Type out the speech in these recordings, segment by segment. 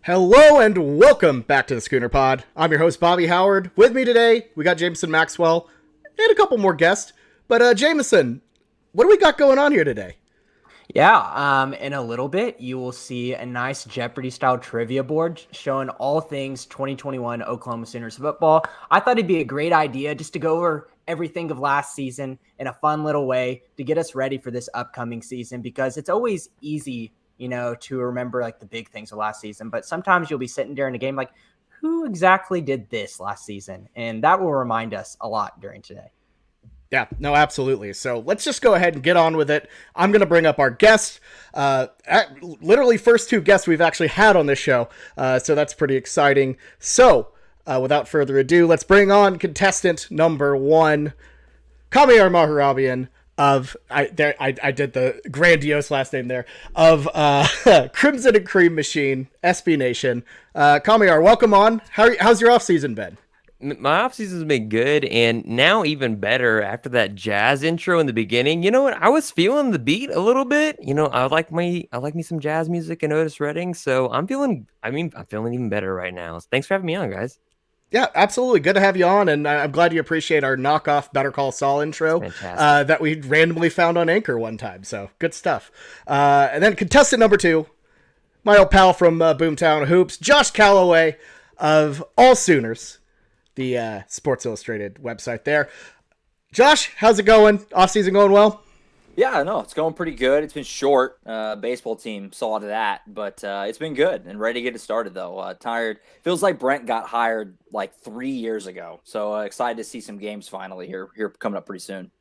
Hello and welcome back to the Schooner Pod. I'm your host, Bobby Howard. With me today, we got Jamison Maxwell and a couple more guests. But Jamison, what do we got going on here today? In a little bit, you will see a nice Jeopardy-style trivia board showing all things 2021 Oklahoma Sooners football. I thought it'd be a great idea just to go over everything of last season in a fun little way to get us ready for this upcoming season, because it's always easy, to remember like the big things of last season. But sometimes you'll be sitting there in a game like, who exactly did this last season? And that will remind us a lot during today. Yeah, no, absolutely. So let's just go ahead and get on with it. I'm going to bring up our guests. Literally first two guests we've actually had on this show. So that's pretty exciting. So without further ado, let's bring on contestant number one, Kamiar Mehrabian of, I did the grandiose last name there, of Crimson and Cream Machine, SB Nation. Kamiar, welcome on. How's your off season been? My off season's been good, and now even better after that jazz intro in the beginning. You know what? I was feeling the beat a little bit. I like me some jazz music and Otis Redding, so I'm feeling even better right now. So thanks for having me on, guys. Yeah, absolutely. Good to have you on, and I'm glad you appreciate our knockoff Better Call Saul intro that we randomly found on Anchor one time. So good stuff. And then contestant number two, my old pal from Boomtown Hoops, Josh Callaway of All Sooners, the Sports Illustrated website there. Josh, how's it going? Off season going well? Yeah, no, it's going pretty good. It's been short. Baseball team saw to that, but it's been good and ready to get it started, though. Tired. Feels like Brent got hired like 3 years ago. So excited to see some games finally here coming up pretty soon.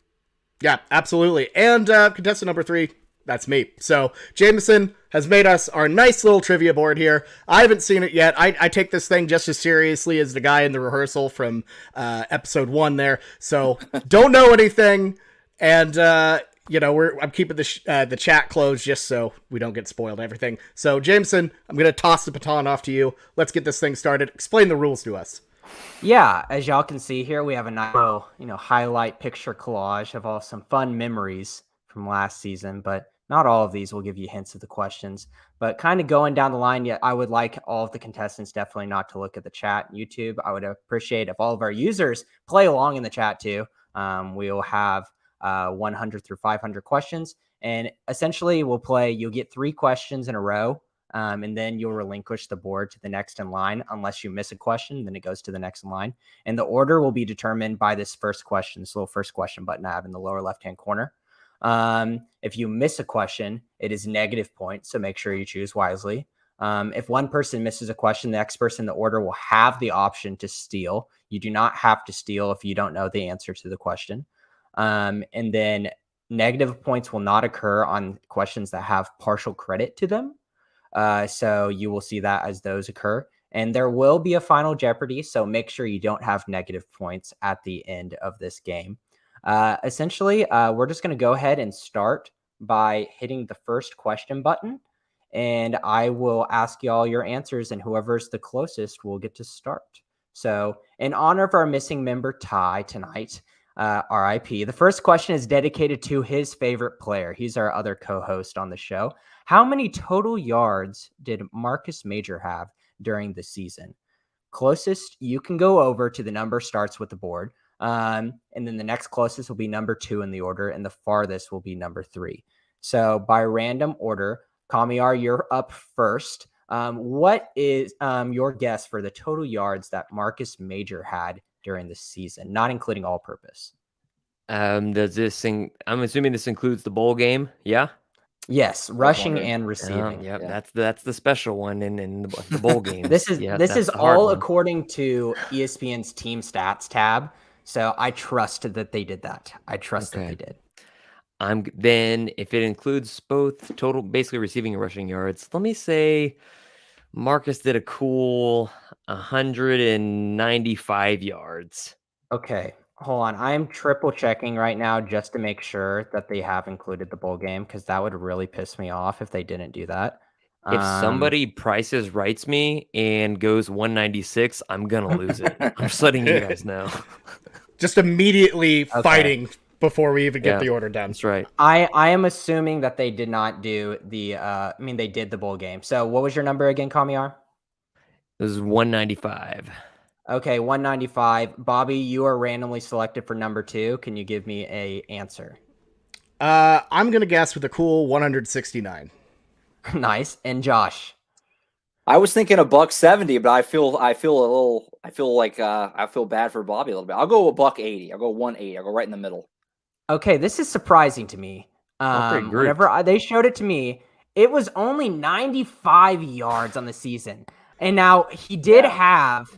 Yeah, absolutely. And contestant number three, that's me. So Jamison has made us our nice little trivia board here. I haven't seen it yet. I take this thing just as seriously as the guy in the rehearsal from episode 1 there. So don't know anything. And, I'm keeping the chat closed just so we don't get spoiled everything. So Jamison, I'm going to toss the baton off to you. Let's get this thing started. Explain the rules to us. Yeah, as y'all can see here, we have a nice little, highlight picture collage of some fun memories from last season, but not all of these will give you hints of the questions. But kind of going down the line, I would like all of the contestants definitely not to look at the chat on YouTube. I would appreciate if all of our users play along in the chat too. We'll have 100 through 500 questions, and essentially you'll get 3 questions in a row, and then you'll relinquish the board to the next in line. Unless you miss a question, then it goes to the next in line. And the order will be determined by this first question, this little first question button I have in the lower left-hand corner. If you miss a question, it is negative points, so make sure you choose wisely. If one person misses a question, the next person in the order will have the option to steal. You do not have to steal if you don't know the answer to the question. And then negative points will not occur on questions that have partial credit to them. So you will see that as those occur. And there will be a final Jeopardy, so make sure you don't have negative points at the end of this game. Essentially, we're just going to go ahead and start by hitting the first question button, and I will ask y'all your answers, and whoever's the closest will get to start. So in honor of our missing member Ty tonight, RIP, the first question is dedicated to his favorite player. He's our other co-host on the show. How many total yards did Marcus Major have during the season? Closest you can go over to the number starts with the board. And then the next closest will be number 2 in the order, and the farthest will be number 3. So by random order, Kamiar, you're up first. What is your guess for the total yards that Marcus Major had during the season, not including all purpose? Does this thing? I'm assuming this includes the bowl game. Yeah. Yes, rushing and receiving. Yeah, that's the special one in the bowl game. This is all according to ESPN's team stats tab. So I trust that they did that. I trust that they did. Then if it includes both total, basically receiving and rushing yards, let me say Marcus did a cool 195 yards. Okay, hold on. I'm triple checking right now just to make sure that they have included the bowl game, because that would really piss me off if they didn't do that. If somebody prices rights me and goes 196, I'm gonna lose it. I'm just letting you guys know. Just immediately fighting before we even get the order done. That's right. I am assuming that they did not do the they did the bowl game. So what was your number again, Kamiar? This is 195. Okay, 195. Bobby, you are randomly selected for number 2. Can you give me a answer? I'm gonna guess with a cool 169. Nice. And Josh? I was thinking $170, but I feel bad for Bobby a little bit. I'll go $180. I'll go 180. I'll go right in the middle. Okay, this is surprising to me. Whenever they showed it to me, it was only 95 yards on the season. And now he did have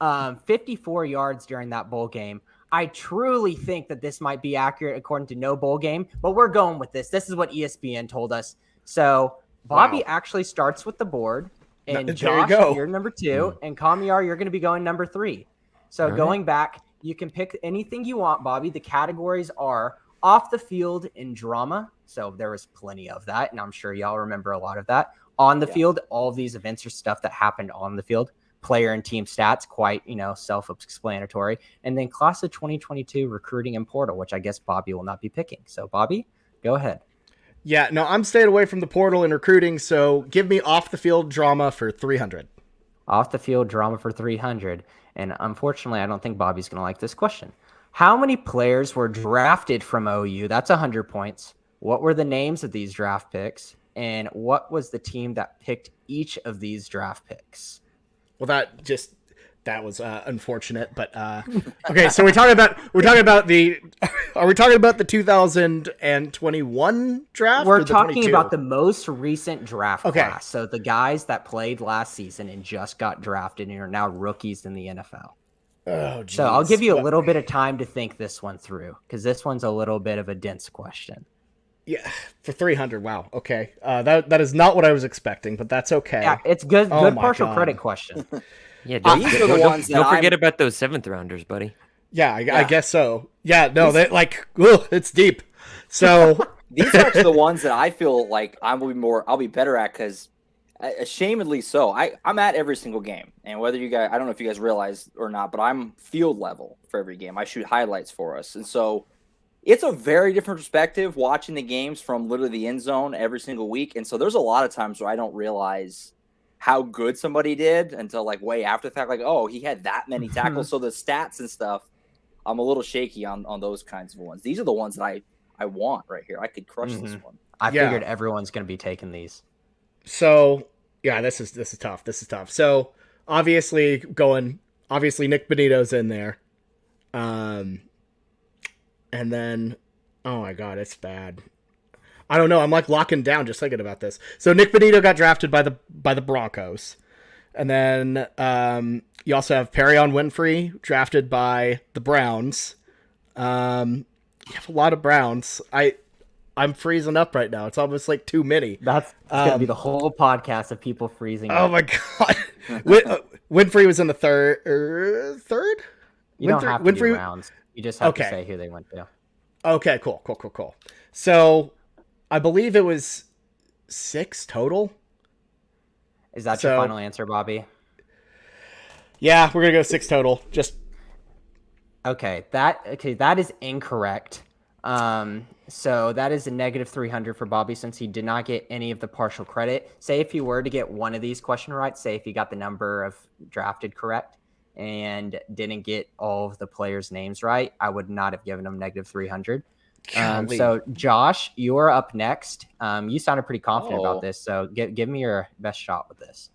54 yards during that bowl game. I truly think that this might be accurate according to no bowl game, but we're going with this. This is what ESPN told us. So Bobby actually starts with the board, and Josh, you're number 2, and Kamiar, you're going to be going number 3. So going back, you can pick anything you want, Bobby. The categories are off the field and drama. So there was plenty of that, and I'm sure y'all remember a lot of that. On the field, all of these events are stuff that happened on the field. Player and team stats, quite, self-explanatory. And then class of 2022 recruiting and portal, which I guess Bobby will not be picking. So Bobby, go ahead. Yeah, no, I'm staying away from the portal and recruiting, so give me off the field drama for 300. Off the field drama for 300. And unfortunately, I don't think Bobby's going to like this question. How many players were drafted from OU? That's 100 points. What were the names of these draft picks? And what was the team that picked each of these draft picks? Well, that was unfortunate, but okay. So are we talking about the 2021 draft? We're talking about the most recent draft class. So the guys that played last season and just got drafted and are now rookies in the NFL. Oh, geez. So I'll give you a little bit of time to think this one through, because this one's a little bit of a dense question. Yeah, for 300. Wow. Okay. That is not what I was expecting, but that's okay. Yeah, it's good. Good partial credit question. Yeah, don't forget about those 7th rounders, buddy. Yeah, I guess so. Yeah, no, it's deep. So these are actually the ones that I feel like I'll be better at, because ashamedly so. I'm at every single game, and whether you guys, I don't know if you guys realize or not, but I'm field level for every game. I shoot highlights for us, and so it's a very different perspective watching the games from literally the end zone every single week. And so there's a lot of times where I don't realize how good somebody did until way after the fact, oh, he had that many tackles. So the stats and stuff, I'm a little shaky on those kinds of ones. These are the ones that I want right here. I could crush this one. I figured everyone's going to be taking these. So yeah, this is tough. This is tough. So obviously Nick Benito's in there. And then, oh my God, it's bad. I don't know. I'm locking down just thinking about this. So Nick Benito got drafted by the Broncos, and then you also have Perion Winfrey drafted by the Browns. You have a lot of Browns. I'm freezing up right now. It's almost too many. That's gonna be the whole podcast of people freezing up. Oh my God, Winfrey was in the third. You don't have to do rounds. You just have to say who they went to. Okay, cool. So, I believe it was 6 total. Is that your final answer, Bobby? Yeah, we're gonna go 6 total. That is incorrect. So that is a negative 300 for Bobby, since he did not get any of the partial credit. Say if you were to get one of these question right, say if you got the number of drafted correct and didn't get all of the players' names right, I would not have given him negative 300. So Josh, you're up next. You sounded pretty confident about this, so give me your best shot with this.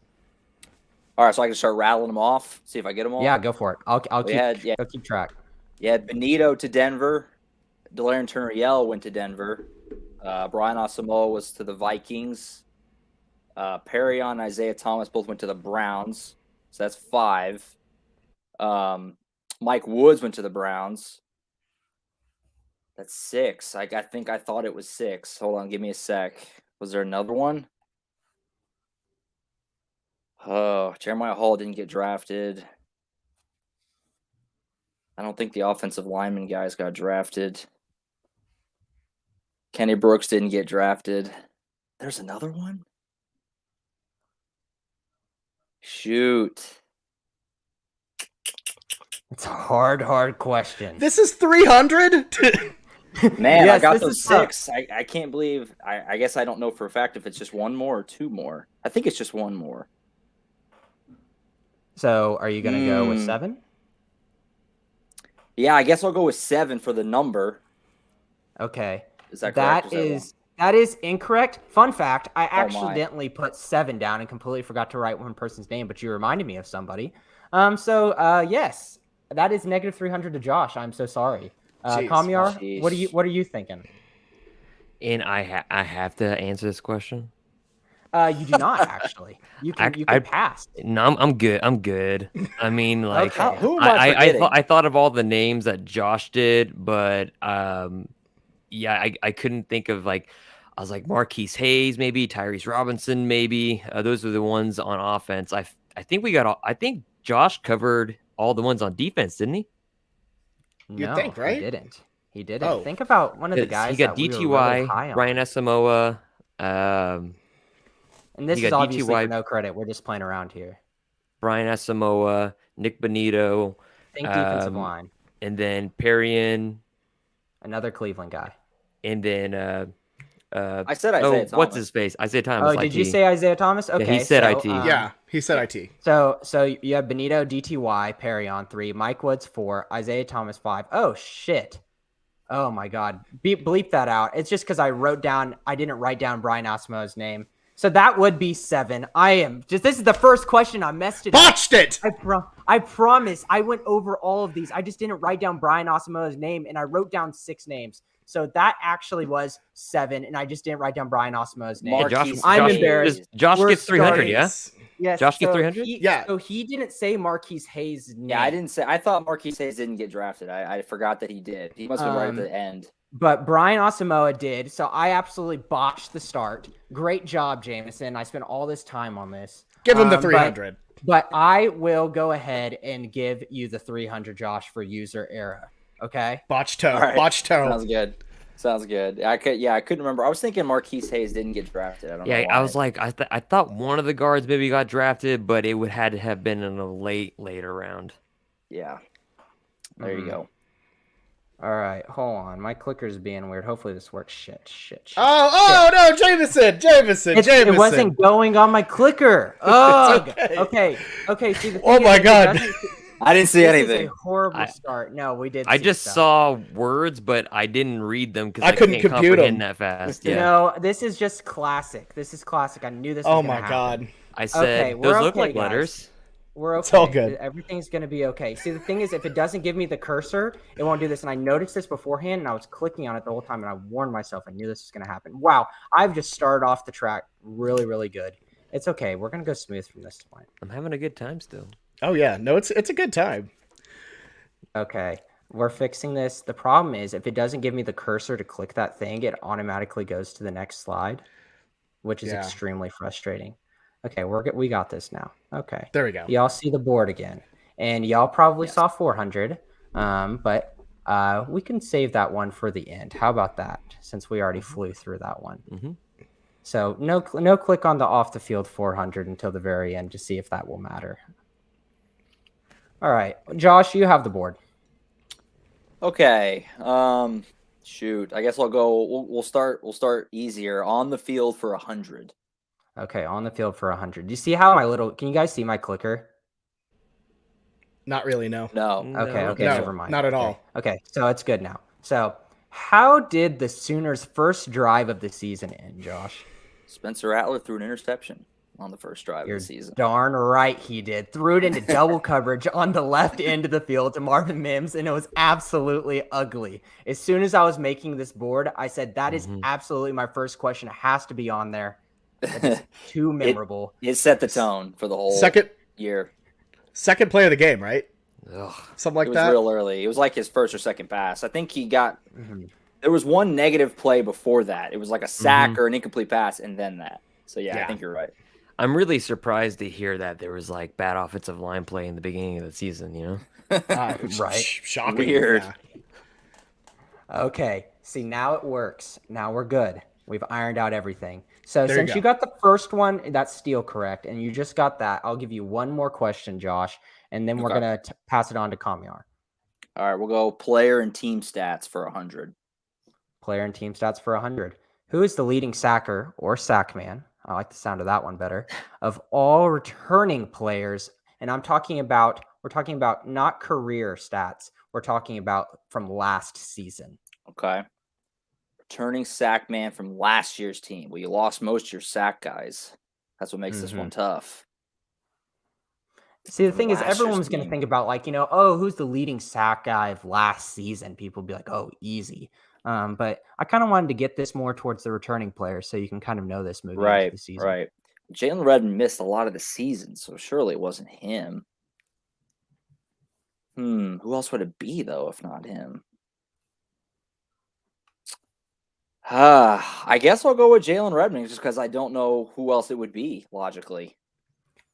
All right, so I can start rattling them off, see if I get them all. Yeah, go for it. I'll keep track. Yeah, Benito to Denver. Delarian Turner-Yell went to Denver. Brian Asamoah was to the Vikings. Perion and Isaiah Thomas both went to the Browns. So that's 5. Mike Woods went to the Browns. That's 6. I think I thought it was 6. Hold on, give me a sec. Was there another one? Oh, Jeremiah Hall didn't get drafted. I don't think the offensive lineman guys got drafted. Kenny Brooks didn't get drafted. There's another one? Shoot. It's a hard question. This is 300? Man, yes, I got those 6. I can't believe. I guess I don't know for a fact if it's just one more or 2 more. I think it's just one more. So are you going to go with 7? Yeah, I guess I'll go with 7 for the number. Okay. Is that correct? That is incorrect. Fun fact, I my. accidentally put 7 down and completely forgot to write one person's name, but you reminded me of somebody. Yes, that is negative 300 to Josh. I'm so sorry. Jeez. Kamiar, Jeez. what are you thinking? And I have to answer this question. You do not actually. You can pass. No, I'm good. I'm good. I mean, like, Okay. Who am I forgetting? I thought of all the names that Josh did, but yeah, I couldn't think of like. I was like Marquise Hayes, maybe Tyrese Robinson, maybe. Those are the ones on offense. I think we got all. I think Josh covered all the ones on defense, didn't he? No, think, right? He didn't. Oh. Think about one of the guys He got that we were really DTY, high on. Ryan Asamoah. And this you is got obviously DTY. for no credit. We're just playing around here. Brian Asamoah, Nick Bonito, Think defensive line. and then Perrion, Another Cleveland guy. and then I said Isaiah Thomas. what's his face? Isaiah Thomas. Oh, did IT. you say Isaiah Thomas? Okay, he said so, IT. Yeah, he said IT. So you have Benito, DTY, Perry on 3, Mike Woods 4, Isaiah Thomas 5. Oh shit! Oh my god, bleep that out. It's just because I didn't write down Brian Asamoah's name. So that would be 7. This is the first question I messed it up. Botched it! I promise. I went over all of these. I just didn't write down Brian Asamoah's name, and I wrote down 6 names. So that actually was 7, and I just didn't write down Brian Asamoah's name. Yeah, I'm embarrassed. Josh We're gets 300, yeah? Yes, Josh gets so 300? Yeah. So he didn't say Marquise Hayes' name. Yeah, I didn't say. I thought Marquise Hayes didn't get drafted. I forgot that he did. He must have been right at the end. But Brian Asamoah did, so I absolutely botched the start. Great job, Jamison. I spent all this time on this. Give him the 300. But I will go ahead and give you the 300, Josh, for user error. Okay? Botch toe. All right. Botch toe. Sounds good. I couldn't remember. I was thinking Marquise Hayes didn't get drafted. I don't know. Yeah, why. I was like, I thought one of the guards maybe got drafted, but it had to have been in a later round. Yeah. There you go. All right, hold on. My clicker's being weird. Hopefully this works. Shit. Oh no, Jamison. It wasn't going on my clicker. Oh, okay. See, the thing Oh my God. I didn't see this anything. is a horrible start. No, we did. I see just stuff. saw words, but I didn't read them because I couldn't can't compute comprehend them that fast. Yeah. No, this is just classic. This is classic. I knew this. Oh was my gonna God. happen. I said we're those look okay, like guys. letters. We're okay. It's all good. Everything's gonna be okay. See, the thing is, if it doesn't give me the cursor, it won't do this. And I noticed this beforehand, and I was clicking on it the whole time, and I warned myself. I knew this was gonna happen. Wow, I've just started off the track really, really good. It's okay. We're gonna go smooth from this point. I'm having a good time still. Oh yeah, no, it's a good time. Okay, we're fixing this. The problem is, if it doesn't give me the cursor to click that thing, it automatically goes to the next slide, which is extremely frustrating. Okay, we got this now. Okay. There we go. Y'all see the board again. And y'all probably saw 400. But we can save that one for the end. How about that? Since we already flew through that one. Mm-hmm. So no click on the off the field 400 until the very end to see if that will matter. All right, Josh, you have the board. Okay. Shoot. I guess I'll go. We'll start easier. On the field for 100. Okay, on the field for 100. Do you see how can you guys see my clicker? Not really, no. No. Okay, No, never mind. not at all. Okay, so it's good now. So how did the Sooners' first drive of the season end, Josh? Spencer Rattler threw an interception on the first drive of the season. Darn right he did. Threw it into double coverage on the left end of the field to Marvin Mims, and it was absolutely ugly. As soon as I was making this board, I said, that is absolutely my first question. It has to be on there. It's too memorable. It set the tone for the whole year. Second play of the game, right? Ugh. Something like It was that. real early. It was like his first or second pass. I think he got. There was one negative play before that. It was like a sack or an incomplete pass, and then that. So yeah, I think you're right. I'm really surprised to hear that there was like bad offensive line play in the beginning of the season. You know, Right? Shocking. Weird. Yeah. Okay. See, now it works. Now we're good. We've ironed out everything. So There you since go. you got the first one, that's still correct, and you just got that, I'll give you one more question, Josh, and then we're Okay. going to pass it on to Kamiar. All right, we'll go player and team stats for 100. Player and team stats for 100. Who is the leading sacker or sack man? I like the sound of that one better. Of all returning players And we're talking about not career stats. We're talking about from last season. Okay. Returning sack man from last year's team. Well, you lost most of your sack guys. That's what makes this one tough. See, the thing is, Last year's everyone's going to team. think about like, oh, who's the leading sack guy of last season? People will be like, oh, easy. But I kind of wanted to get this more towards the returning players so you can kind of know this moving into the season. Right. Jalen Redmond missed a lot of the season, so surely it wasn't him. Who else would it be, though, if not him? I guess I'll go with Jalen Redmond just because I don't know who else it would be, logically.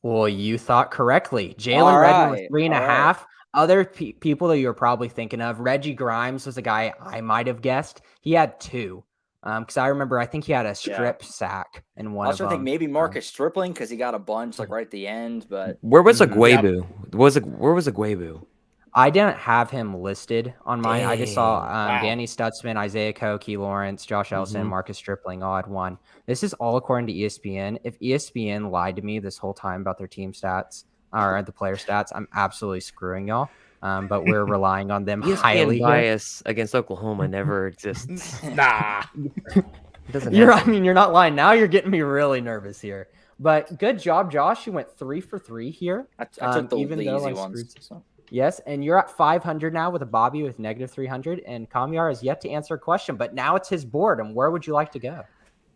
Well, you thought correctly. Jalen Redmond was 3.5. Other people that you're probably thinking of, Reggie Grimes was a guy I might have guessed. He had 2. Because I remember, I think he had a strip sack in one of them. I think maybe Marcus Stripling because he got a bunch like right at the end. But where was Aguebu? Where was Aguebu? I didn't have him listed on mine. I just saw Wow. Danny Stutzman, Isaiah Koke, Lawrence, Josh Ellison, Marcus Stripling all had 1. This is all according to ESPN. If ESPN lied to me this whole time about their team stats or the player stats, I'm absolutely screwing y'all. But we're relying on them highly. ESPN bias against Oklahoma never exists. Nah. You're not lying. Now you're getting me really nervous here. But good job, Josh. You went 3 for 3 here. I took the easy ones. So. Yes, and you're at 500 now with a Bobby with negative 300, and Kamiar has yet to answer a question, but now it's his board, and where would you like to go?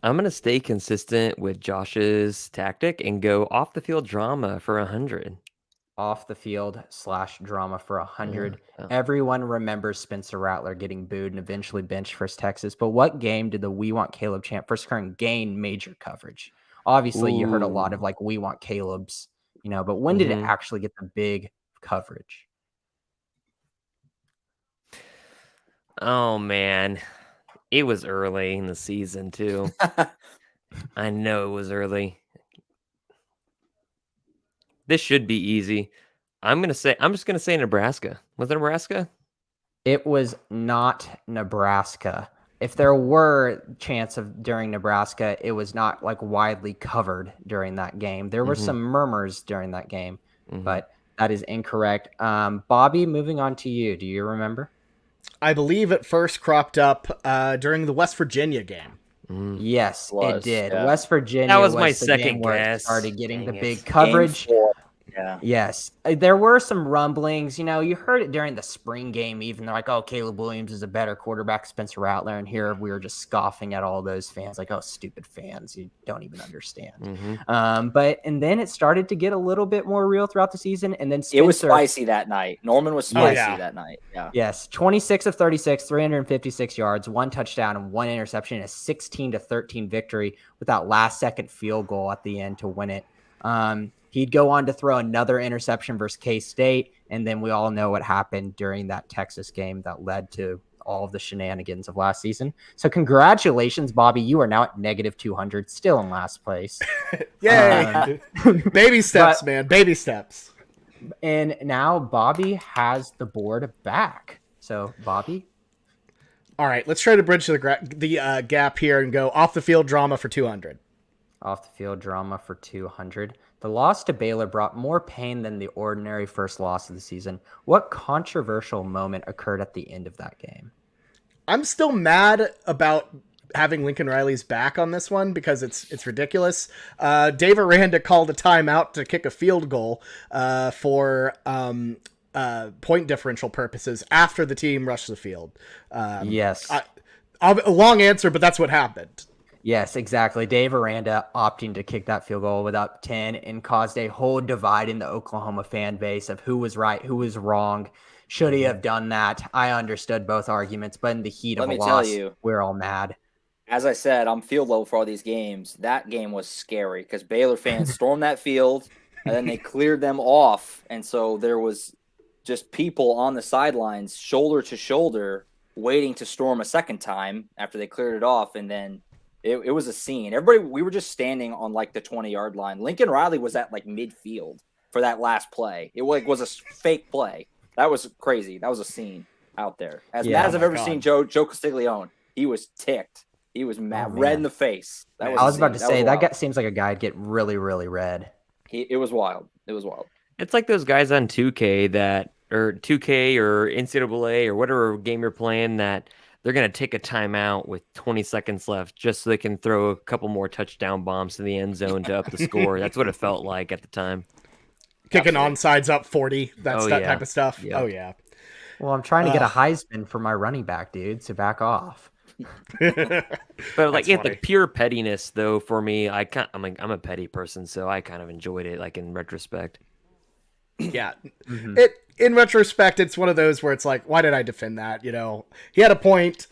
I'm going to stay consistent with Josh's tactic and go off the field drama for 100. Off the field / drama for 100. Yeah. Everyone remembers Spencer Rattler getting booed and eventually benched for Texas, but what game did the We Want Caleb chant first current gain major coverage? Obviously, you heard a lot of like We Want Caleb's, but when did it actually get the big coverage? Oh man, it was early in the season too. I know it was early. This should be easy. I'm just gonna say Nebraska. Was it Nebraska? It was not Nebraska. If there were chance of during Nebraska, it was not like widely covered during that game. There were some murmurs during that game, but that is incorrect. Bobby, moving on to you. Do you remember? I believe it first cropped up during the West Virginia game. Yes, it did. Yeah. West Virginia. That was my second guess. Started getting the big coverage. Yeah. Yes. There were some rumblings. You heard it during the spring game, even. They're like, oh, Caleb Williams is a better quarterback, Spencer Rattler. And here we were just scoffing at all those fans, like, oh, stupid fans. You don't even understand. And then it started to get a little bit more real throughout the season. And then Spencer, it was spicy that night. Norman was spicy that night. Yeah. Yes. 26 of 36, 356 yards, 1 touchdown, and 1 interception, a 16-13 victory with that last-second field goal at the end to win it. He'd go on to throw another interception versus K-State, and then we all know what happened during that Texas game that led to all of the shenanigans of last season. So congratulations, Bobby. You are now at negative 200, still in last place. Yay! Baby steps, man. Baby steps. And now Bobby has the board back. So, Bobby? All right, let's try to bridge the gap here and go off the field drama for 200. Off the field drama for 200. The loss to Baylor brought more pain than the ordinary first loss of the season. What controversial moment occurred at the end of that game? I'm still mad about having Lincoln Riley's back on this one because it's ridiculous. Dave Aranda called a timeout to kick a field goal for point differential purposes after the team rushed the field. Yes. A long answer, but that's what happened. Yes, exactly. Dave Aranda opting to kick that field goal with up 10 and caused a whole divide in the Oklahoma fan base of who was right, who was wrong. Should he have done that? I understood both arguments, but in the heat of a loss, we're all mad. As I said, I'm field level for all these games. That game was scary because Baylor fans stormed that field, and then they cleared them off. And so there was just people on the sidelines, shoulder to shoulder, waiting to storm a second time after they cleared it off, and then it was a scene. Everybody, we were just standing on like the 20-yard line. Lincoln Riley was at like midfield for that last play. It was a fake play. That was crazy. That was a scene out there. As mad as I've ever seen Joe Castiglione, he was ticked. He was mad, red in the face. I was about to say that guy seems like a guy I'd get really, really red. It was wild. It was wild. It's like those guys on 2K or 2K or NCAA or whatever game you're playing that they're gonna take a timeout with 20 seconds left just so they can throw a couple more touchdown bombs to the end zone to up the score. That's what it felt like at the time. Kicking onsides up 40. That's Oh, that yeah. type of stuff. Yeah. Oh, yeah. Well, I'm trying to get a Heisman for my running back, dude. So back off. But like, That's yeah, funny. the pure pettiness though for me, I'm a petty person, so I kind of enjoyed it. Like in retrospect. Yeah. Mhm. In retrospect, it's one of those where it's like, why did I defend that? You know, he had a point,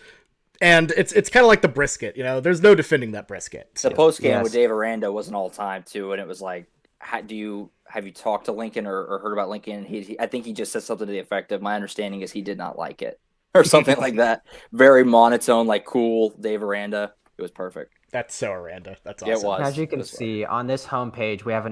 and it's kind of like the brisket. You know, there's no defending that brisket. The post game Yes. with Dave Aranda was an all time too, and it was like, have you talked to Lincoln or heard about Lincoln? I think he just said something to the effect of, my understanding is he did not like it, or something like that. Very monotone, like cool Dave Aranda. It was perfect. That's so Aranda. That's Yeah, awesome. it was. As you can see on this homepage, we have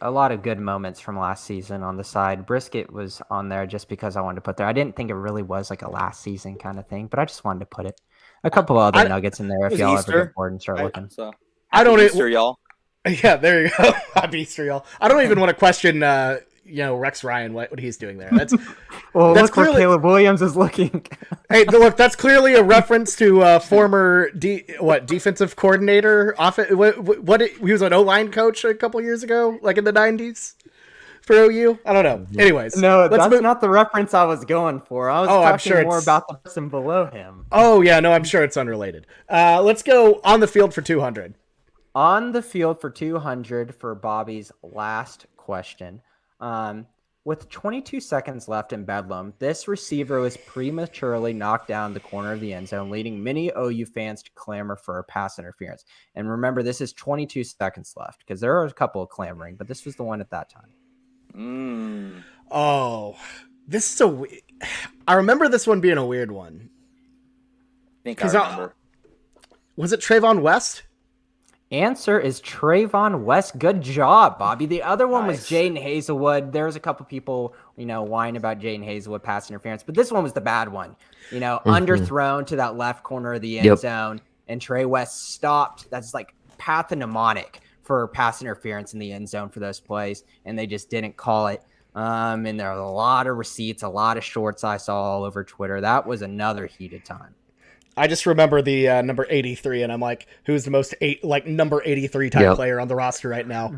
a lot of good moments from last season on the side. Brisket was on there just because I wanted to put there. I didn't think it really was like a last season kind of thing, but I just wanted to put it. A couple other nuggets in there it if was y'all Easter, ever get bored and start looking. So I don't. Happy Easter, y'all. Yeah, there you go. Happy Easter, y'all. I don't even want to question, Rex Ryan, what he's doing there. That's Well, That's look where clearly- Caleb Williams is looking. hey, look. That's clearly a reference to former defensive coordinator. What he was an O-line coach a couple years ago, like in the 90s for OU. I don't know. Anyways, No, let's that's move- not the reference I was going for. I was Oh, I'm talking sure more it's- about the person below him. Oh yeah, no, I'm sure it's unrelated. Let's go on the field for 200. On the field for 200 for Bobby's last question. With 22 seconds left in Bedlam, this receiver was prematurely knocked down the corner of the end zone, leading many OU fans to clamor for a pass interference. And remember, this is 22 seconds left because there are a couple of clamoring, but this was the one at that time. Oh, this is I remember this one being a weird one. I think I 'Cause remember. Was it Trayvon West? Answer is Trayvon West. Good job, Bobby. The other one was Nice. Jaden Hazelwood. There was a couple people, whining about Jaden Hazelwood pass interference, but this one was the bad one. Underthrown to that left corner of the end Yep. zone, and Trey West stopped. That's like pathognomonic for pass interference in the end zone for those plays, and they just didn't call it. And there are a lot of receipts, a lot of shorts I saw all over Twitter. That was another heated time. I just remember the number 83, and I'm like, who's the most number 83 type Yep. player on the roster right now?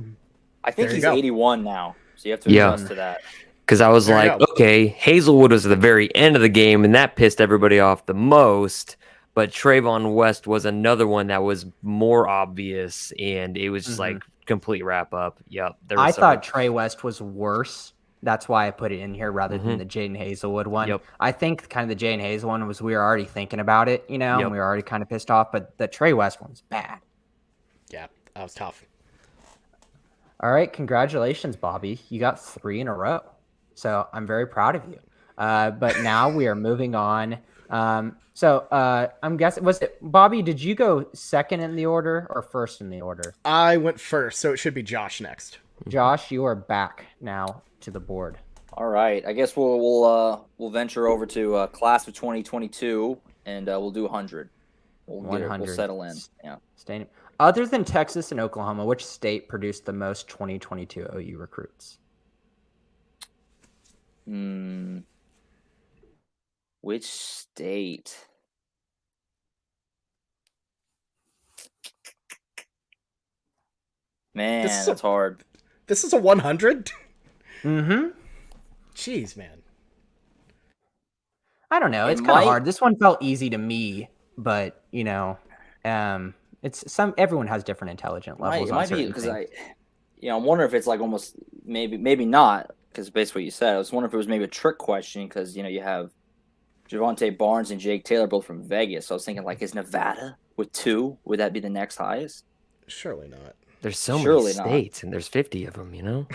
I think There you he's go. 81 now, so you have to Yeah. adjust to that. Because I was There you like, go. okay, Hazelwood was at the very end of the game, and that pissed everybody off the most. But Trayvon West was another one that was more obvious, and it was just like complete wrap up. Yep. I thought Trey West was worse. That's why I put it in here rather than the Jaden Hazelwood one. Yep. I think kind of the Jaden Hazelwood one was we were already thinking about it, and we were already kind of pissed off. But the Trey West one's bad. Yeah, that was tough. All right, congratulations, Bobby. You got 3 in a row. So I'm very proud of you. But now we are moving on. So I'm guessing, was it Bobby? Did you go second in the order or first in the order? I went first, so it should be Josh next. Josh, you are back now to the board. All right, I guess we'll venture over to class of 2022, and we'll do 100. We'll 100. We'll settle in. Yeah. Staying. Other than Texas and Oklahoma, which state produced the most 2022 OU recruits? Which state? Man, This is that's hard. This is a 100? Mm-hmm. Jeez, man. I don't know. It It's kind of might- hard. This one felt easy to me, but it's everyone has different intelligent levels. It on might be certain because things. I'm wondering if it's like almost maybe not, because based on what you said, I was wondering if it was maybe a trick question because you have Javonte Barnes and Jake Taylor both from Vegas. So I was thinking, like, is Nevada with 2? Would that be the next highest? Surely not. There's so Surely many not. states, and there's 50 of them, I think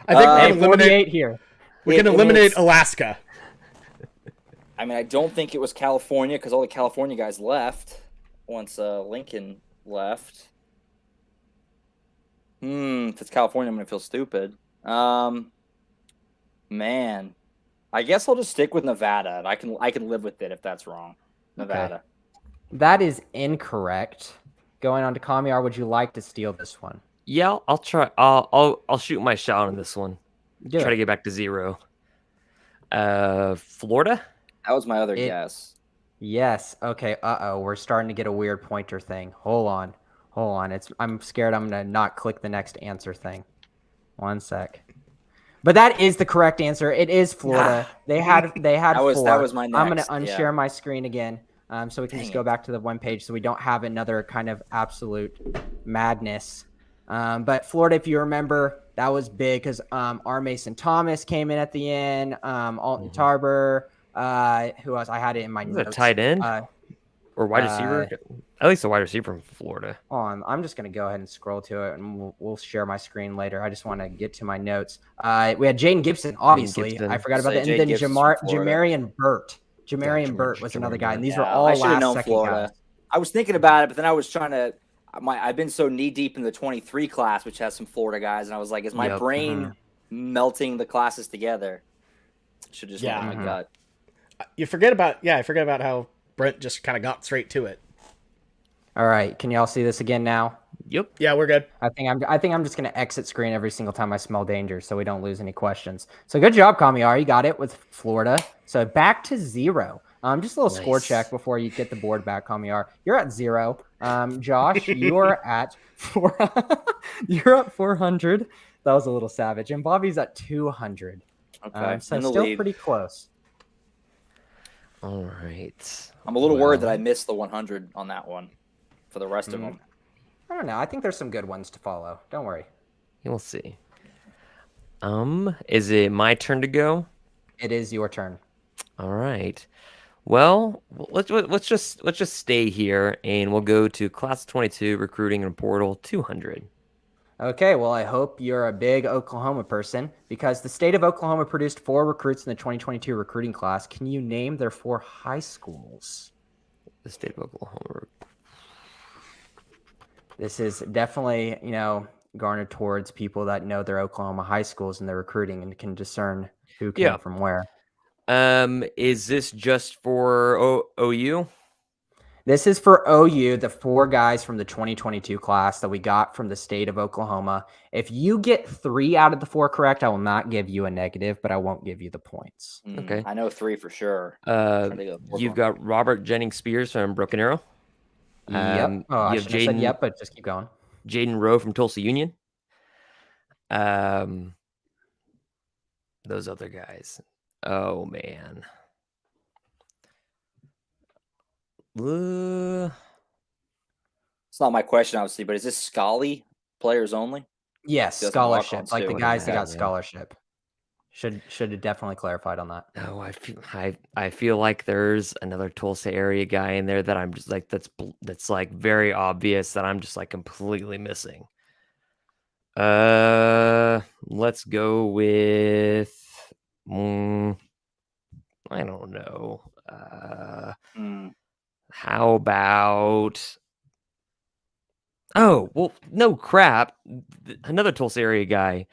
Hey, we can eliminate, 48 here. we can It- eliminate it's- Alaska. I mean, I don't think it was California because all the California guys left once Lincoln left. If it's California, I'm gonna feel stupid. Man, I guess I'll just stick with Nevada, and I can live with it if that's wrong. Nevada. That is incorrect. Going on to Kamiar, would you like to steal this one? Yeah, I'll try. I'll shoot my shot on this one. Do Try it. to get back to 0. Florida? That was my other It- guess. Yes. Okay. We're starting to get a weird pointer thing. Hold on. I'm scared I'm gonna not click the next answer thing. One sec. But that is the correct answer. It is Florida. They had That was 4. my I'm gonna next, unshare yeah. my screen again, so we can just Dang go it. back to the one page, so we don't have another kind of absolute madness. But Florida, if you remember, that was big because R. Mason Thomas came in at the end. Alton Tarber. Who else? I had it in my Is that notes. tight end? Or wide receiver? At least a wide receiver from Florida. I'm just going to go ahead and scroll to it, and we'll share my screen later. I just want to get to my notes. We had Jaden Gibson, obviously. Gibson. I forgot about Say that. And Jaden then Gibson's from Florida. Jamarian Burt. Jamarian Burt was another Jamarian guy, Burt. and these Yeah, were all I should have last known second Florida. guys. I was thinking about it, but then I was trying to. I've been so knee deep in the 23 class, which has some Florida guys, and I was like, is my Yep. brain melting the classes together? Should just Yeah. went with my gut. I forget about how Brent just kind of got straight to it. All right, can y'all see this again now? Yep. Yeah, we're good. I think I'm just going to exit screen every single time I smell danger, so we don't lose any questions. So good job, Kamiar. You got it with Florida. So back to 0. Just a little score Nice. check before you get the board back, Kamiar. You're at 0. Josh, you're at 4. You're at 400. That was a little savage. And Bobby's at 200. Okay, So in the still lead. pretty close. All right. I'm a little worried that I missed the 100 on that one. For the rest of them, I don't know. I think there's some good ones to follow. Don't worry. We'll see. Is it my turn to go? It is your turn. All right. Well, let's just stay here, and we'll go to class of 22 recruiting and portal 200. Okay, well, I hope you're a big Oklahoma person because the state of Oklahoma produced 4 recruits in the 2022 recruiting class. Can you name their 4 high schools? The state of Oklahoma. This is definitely, garnered towards people that know their Oklahoma high schools and their recruiting and can discern who came Yeah. from where. Is this just for OU? This is for OU, the 4 guys from the 2022 class that we got from the state of Oklahoma. If you get 3 out of the 4 correct, I will not give you a negative, but I won't give you the points. Okay. I know 3 for sure. Trying to go You've got Robert Jennings Spears from Broken Arrow. Yep. Oh, I you have shouldn't have said yep, but just keep going. Jaden Rowe from Tulsa Union. Those other guys. Oh man. It's not my question, obviously, but is this Scully players only? Yes, Doesn't scholarship. walk-ons Like the too. guys that Yeah, got scholarship. Should have definitely clarified on that. No, I feel like there's another Tulsa area guy in there that I'm just like that's like very obvious that I'm just like completely missing. Let's go with I don't know. How about Oh, well, no crap. Another Tulsa area guy.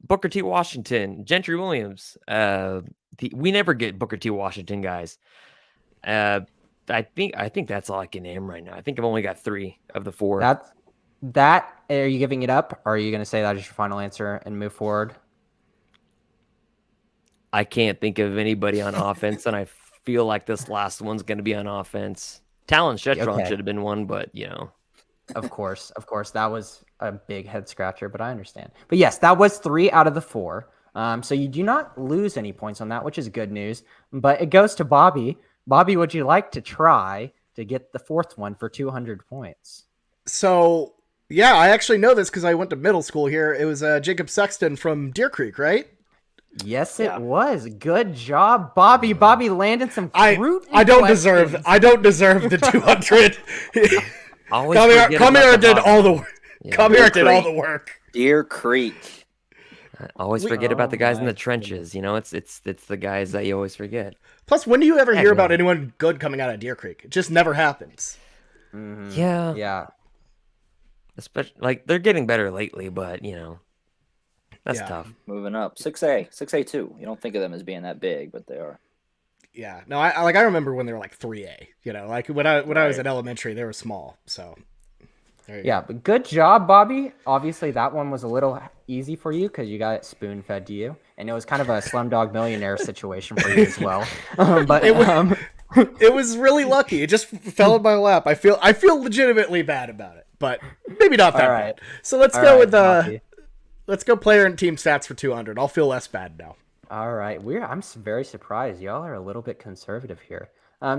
Booker T. Washington, Gentry Williams. We never get Booker T. Washington guys. I think that's all I can name right now. I think I've only got 3 of the 4. That are you giving it up, or are you going to say that is your final answer and move forward? I can't think of anybody on offense, and I feel like this last one's going to be on offense. Talon Shetron Okay. should have been one, but Of course, that was a big head scratcher, but I understand. But yes, that was 3 out of the 4. So you do not lose any points on that, which is good news. But it goes to Bobby. Bobby, would you like to try to get the 4th one for 200 points? So, yeah, I actually know this because I went to middle school here. It was Jacob Sexton from Deer Creek, right? Yes, it was. Good job, Bobby. Bobby landed some fruit. I don't deserve the 200. Kamiar did all the work. Kamiar did all the work. Deer Creek. I always forget about the guys in the trenches. It's the guys that you always forget. Plus, when do you ever hear about anyone good coming out of Deer Creek? It just never happens. Mm-hmm. Yeah. Especially like they're getting better lately, but that's tough. Moving up. 6A2. You don't think of them as being that big, but they are. Yeah. No, I remember when they were like 3A. Like when I was in elementary, they were small. So. There you Yeah, go. but good job, Bobby. Obviously, that one was a little easy for you because you got it spoon fed to you, and it was kind of a Slumdog Millionaire situation for you as well. But It was really lucky. It just fell in my lap. I feel legitimately bad about it, but maybe not that All right. bad. So let's All go right, with Bobby. let's go player and team stats for 200. I'll feel less bad now. All right, I'm very surprised. Y'all are a little bit conservative here.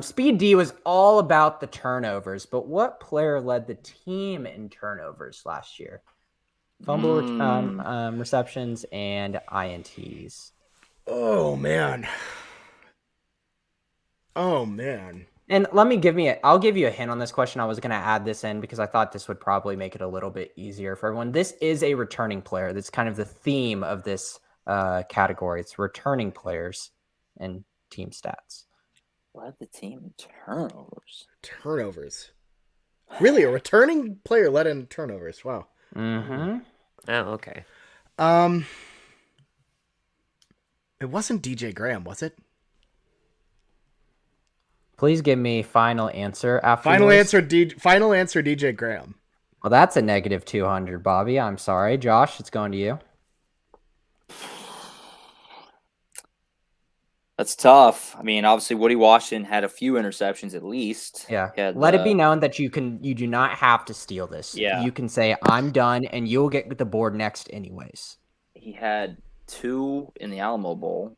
Speed D was all about the turnovers, but what player led the team in turnovers last year? Receptions, and INTs. Oh man. Oh man. And I'll give you a hint on this question. I was going to add this in because I thought this would probably make it a little bit easier for everyone. This is a returning player. That's kind of the theme of this category. It's returning players and team stats. Led the team in turnovers. Turnovers. Really, a returning player led in turnovers. Wow. Mm-hmm. Oh, okay. It wasn't DJ Graham, was it? Please give me final answer after Final yours. answer DJ Graham. Well, that's a negative 200, Bobby. I'm sorry. Josh, it's going to you. That's tough. I mean, obviously, Woody Washington had a few interceptions at least. Yeah. He had, Let it be known that you do not have to steal this. Yeah. You can say, I'm done, and you'll get the board next anyways. He had 2 in the Alamo Bowl.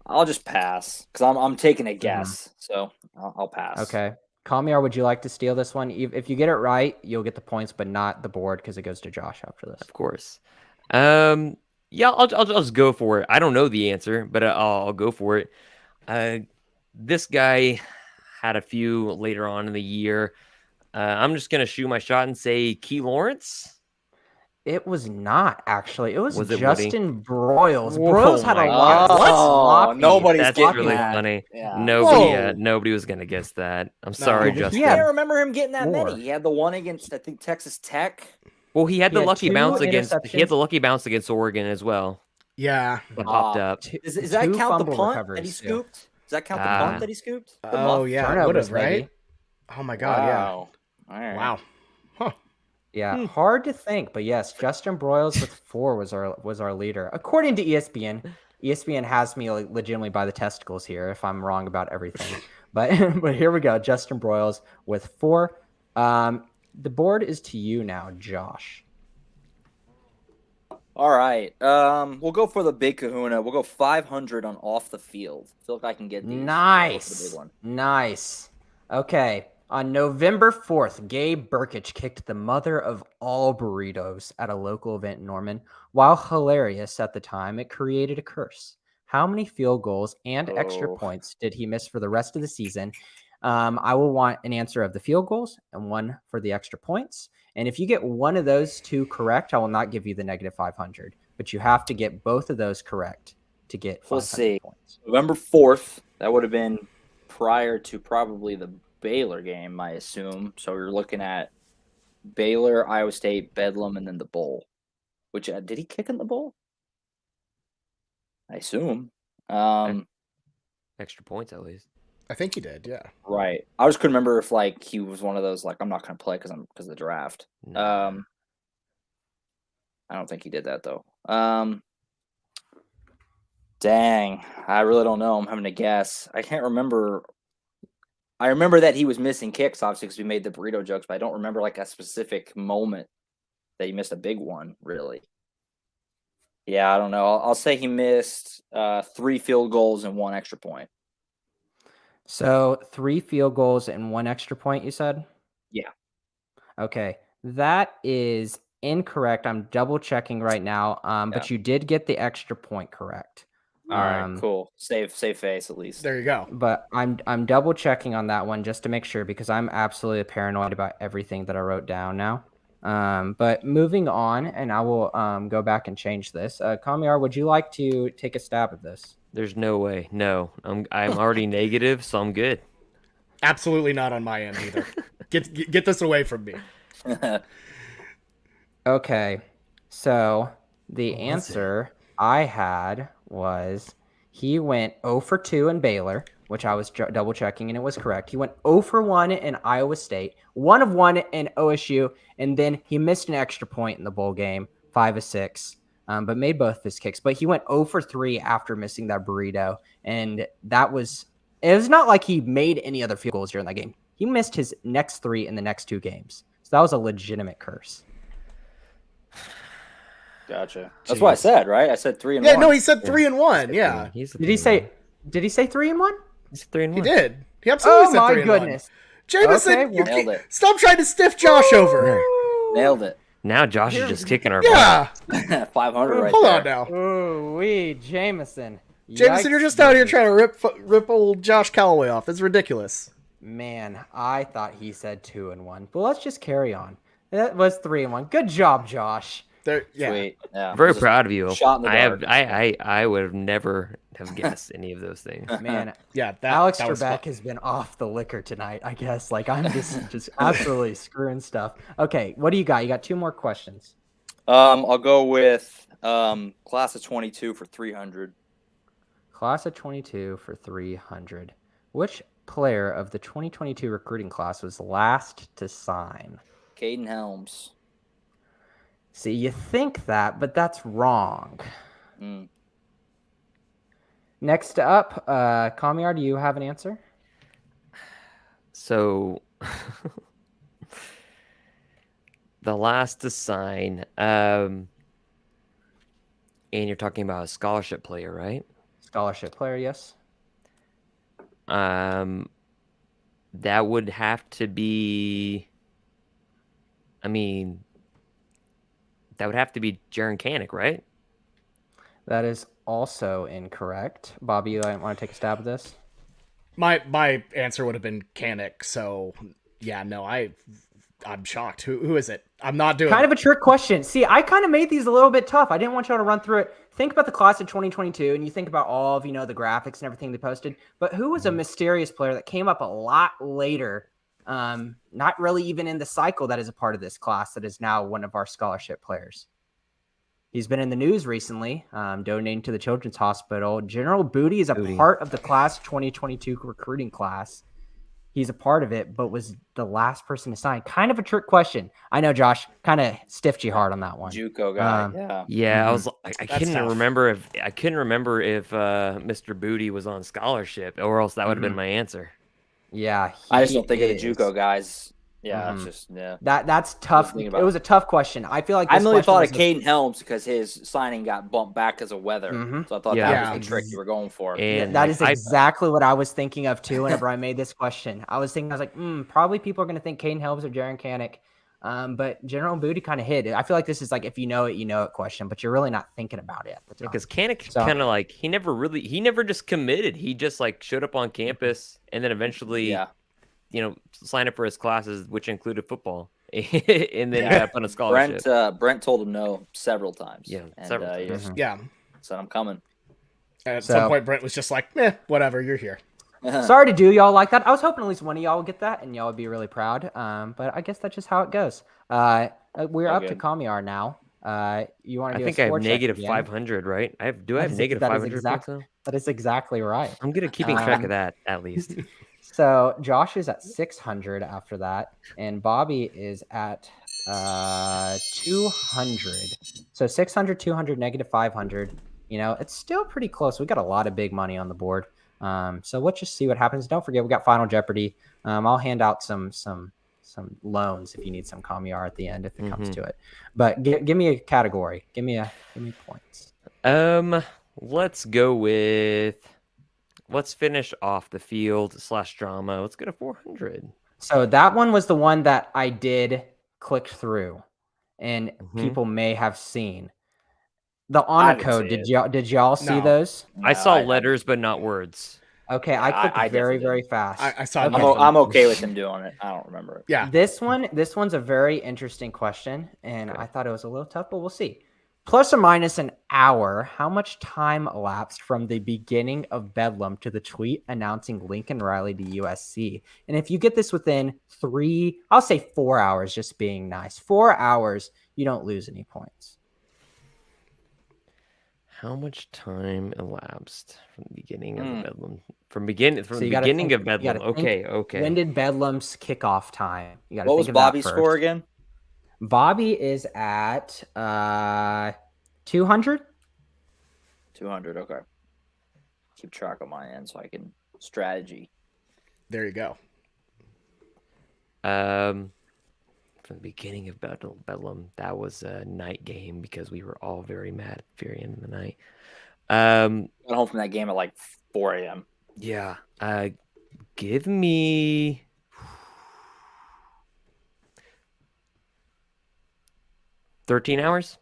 I'll just pass because I'm taking a guess. So I'll pass. Okay. Kamiar, would you like to steal this one? If you get it right, you'll get the points, but not the board because it goes to Josh after this. Of course. Yeah, I'll just go for it. I don't know the answer, but I'll go for it. This guy had a few later on in the year. I'm just gonna shoot my shot and say Key Lawrence. It was not, actually. It was it Justin Broyles. Whoa, Broyles had a my lot of God. sloppy. Nobody's That's getting really that. funny. Yeah. Nobody was gonna guess that. I'm sorry, No. Justin. Yeah. I can't remember him getting that Four. many. He had the one against, I think, Texas Tech. Well, he had the He had lucky 2 bounce against. He had interceptions. the lucky bounce against Oregon as well. Yeah. That popped up. Does that 2 count the fumble punt that recoveries, he too. scooped? Does that count the Ah. punt that he scooped? The Oh muff? yeah, it Turnovers, would have, right? maybe. Oh my god, Wow. All right. yeah. Wow. Huh. Yeah, hard to think, but yes, Justin Broyles with 4 was our leader, according to ESPN. ESPN has me legitimately by the testicles here if I'm wrong about everything, but here we go. Justin Broyles with 4. The board is to you now, Josh. All right. We'll go for the big kahuna. We'll go 500 on off the field. I feel like I can get these. I'll go for the big one. Nice. Okay. On November 4th, Gabe Burkich kicked the mother of all burritos at a local event in Norman. While hilarious at the time, it created a curse. How many field goals and extra Oh. points did he miss for the rest of the season? I will want an answer of the field goals and one for the extra points. And if you get one of those 2 correct, I will not give you the negative 500. But you have to get both of those correct to get 500 We'll see. points. November 4th. That would have been prior to probably the Baylor game, I assume. So you're looking at Baylor, Iowa State, Bedlam, and then the bowl. Which did he kick in the bowl? I assume. Extra points at least. I think he did, yeah. Right. I just couldn't remember if like he was one of those like I'm not going to play because of the draft. No. I don't think he did that though. Dang, I really don't know. I'm having to guess. I can't remember. I remember that he was missing kicks, obviously, because we made the burrito jokes, but I don't remember like a specific moment that he missed a big one, really. Yeah, I don't know. I'll say he missed 3 field goals and 1 extra point. So 3 field goals and 1 extra point, you said? Yeah. Okay. That is incorrect. I'm double checking right now. But you did get the extra point correct. All right, cool. Save face at least. There you go. But I'm double checking on that one just to make sure because I'm absolutely paranoid about everything that I wrote down now. But moving on, and I will go back and change this. Kamiar, would you like to take a stab at this? There's no way. No, I'm already negative, so I'm good. Absolutely not on my end either. Get this away from me. Okay, so the answer I had was He went 0 for 2 in Baylor, which I was double checking, and it was correct. He went 0 for 1 in Iowa State, 1 of 1 in OSU, and then he missed an extra point in the bowl game, 5 of 6, but made both his kicks. But he went 0 for 3 after missing that burrito, and it was not like he made any other field goals during that game. He missed his next 3 in the next 2 games. So that was a legitimate curse. Gotcha. That's what I said, right? I said 3 and 1. Yeah, no, he said 3 and 1. Yeah. Did he say 3 and 1? He's 3 and 1. He did. He absolutely said 3 and 1. Oh my goodness. Jamison, Okay, well, nailed it. Stop trying to stiff Josh over. Nailed it. Now Josh is just kicking our Yeah. 500 right Hold there. on now. Ooh, Jamison. Jamison, you're just out here trying to rip old Josh Callaway off. It's ridiculous. Man, I thought he said 2 and 1. But let's just carry on. That was 3 and 1. Good job, Josh. Yeah. Sweet. Yeah. Very proud of you. Shot in the dark. I would have never have guessed any of those things. Man, Yeah, Alex that was Trebek fun. has been off the liquor tonight, I guess. Like, I'm just absolutely screwing stuff. Okay, what do you got? You got 2 more questions. I'll go with class of 22 for 300. Class of 22 for 300. Which player of the 2022 recruiting class was last to sign? Caden Helms. See, you think that, but that's wrong. Mm. Next up, Kamiar, do you have an answer? So the last to sign, and you're talking about a scholarship player, right? Scholarship player, yes. That would have to be. That would have to be Jaron Canick, right? That is also incorrect. Bobby, you want to take a stab at this? My answer would have been Canick. So yeah, no, I'm shocked. Who is it? I'm not doing Kind it. of a trick question. See, I kind of made these a little bit tough. I didn't want y'all to run through it. Think about the class of 2022, and you think about all of, the graphics and everything they posted. But who was a mysterious player that came up a lot later, not really even in the cycle that is a part of this class, that is now one of our scholarship players? He's been in the news recently, donating to the Children's Hospital. General Booty is a part of the class 2022 recruiting class. He's a part of it, but was the last person to sign. Kind of a trick question. I know, Josh, kind of stiffed you hard on that one. JUCO guy. Yeah. Yeah, I was. I couldn't tough. remember if Mr. Booty was on scholarship, or else that would have been my answer. Yeah, I just don't think of the is. JUCO guys. Yeah, it's just That's tough. thinking It about was a tough question. I feel like I this really question thought was of Caden Helms because his signing got bumped back because of weather. So I thought Yeah. that was the trick you were going for. And that like, is exactly what I was thinking of too. Whenever I made this question, I was like, probably people are going to think Caden Helms or Jaron Canick. But General Booty kind of hit it. I feel like this is like, if you know it question, but you're really not thinking about it at the time. because Canick kind of like he never just committed. He just like showed up on campus and then eventually, signed up for his classes, which included football, and then got put on a scholarship. Brent told him no several times. Yeah, and, several he times. just Yeah. said, "I'm coming." At some point, Brent was just like, whatever, you're here. Sorry to do y'all like that. I was hoping at least one of y'all would get that, and y'all would be really proud. But I guess that's just how it goes. We're up to Kamiar now. You want to do? I think I have score check negative again? 500, right? Do I have is- negative that is 500 exact- points now? That is exactly right. I'm good at keeping track of that, at least. So Josh is at 600 after that, and Bobby is at 200. So 600, 200, negative 500. It's still pretty close. We got a lot of big money on the board. So let's just see what happens. Don't forget, we got Final Jeopardy. I'll hand out some loans if you need some Kamiar at the end if it comes to it. But give me a category. Give me points. Let's go with. Let's finish off the field / drama. Let's go to 400. So that one was the one that I did click through, and people may have seen. The honor code. Did y'all see those? I saw letters, but not words. Okay, I clicked very, very fast. I saw. Okay. I'm okay with him doing it. I don't remember it. Yeah. This one's a very interesting question, and I thought it was a little tough, but we'll see. Plus or minus an hour, how much time elapsed from the beginning of Bedlam to the tweet announcing Lincoln Riley to USC? And if you get this within 4 hours, just being nice, 4 hours, you don't lose any points. How much time elapsed from the beginning of the Bedlam? From So the you gotta beginning think, of you gotta Bedlam. think, Okay, when okay. did Bedlam's kickoff time? You gotta What think was of that Bobby's score first. again? Bobby is at 200. 200. Okay. Keep track on my end so I can strategy. There you go. From the beginning of Bedlam, that was a night game because we were all very mad at the very end of the night. Got home from that game at like 4 a.m. Yeah. Give me 13 hours.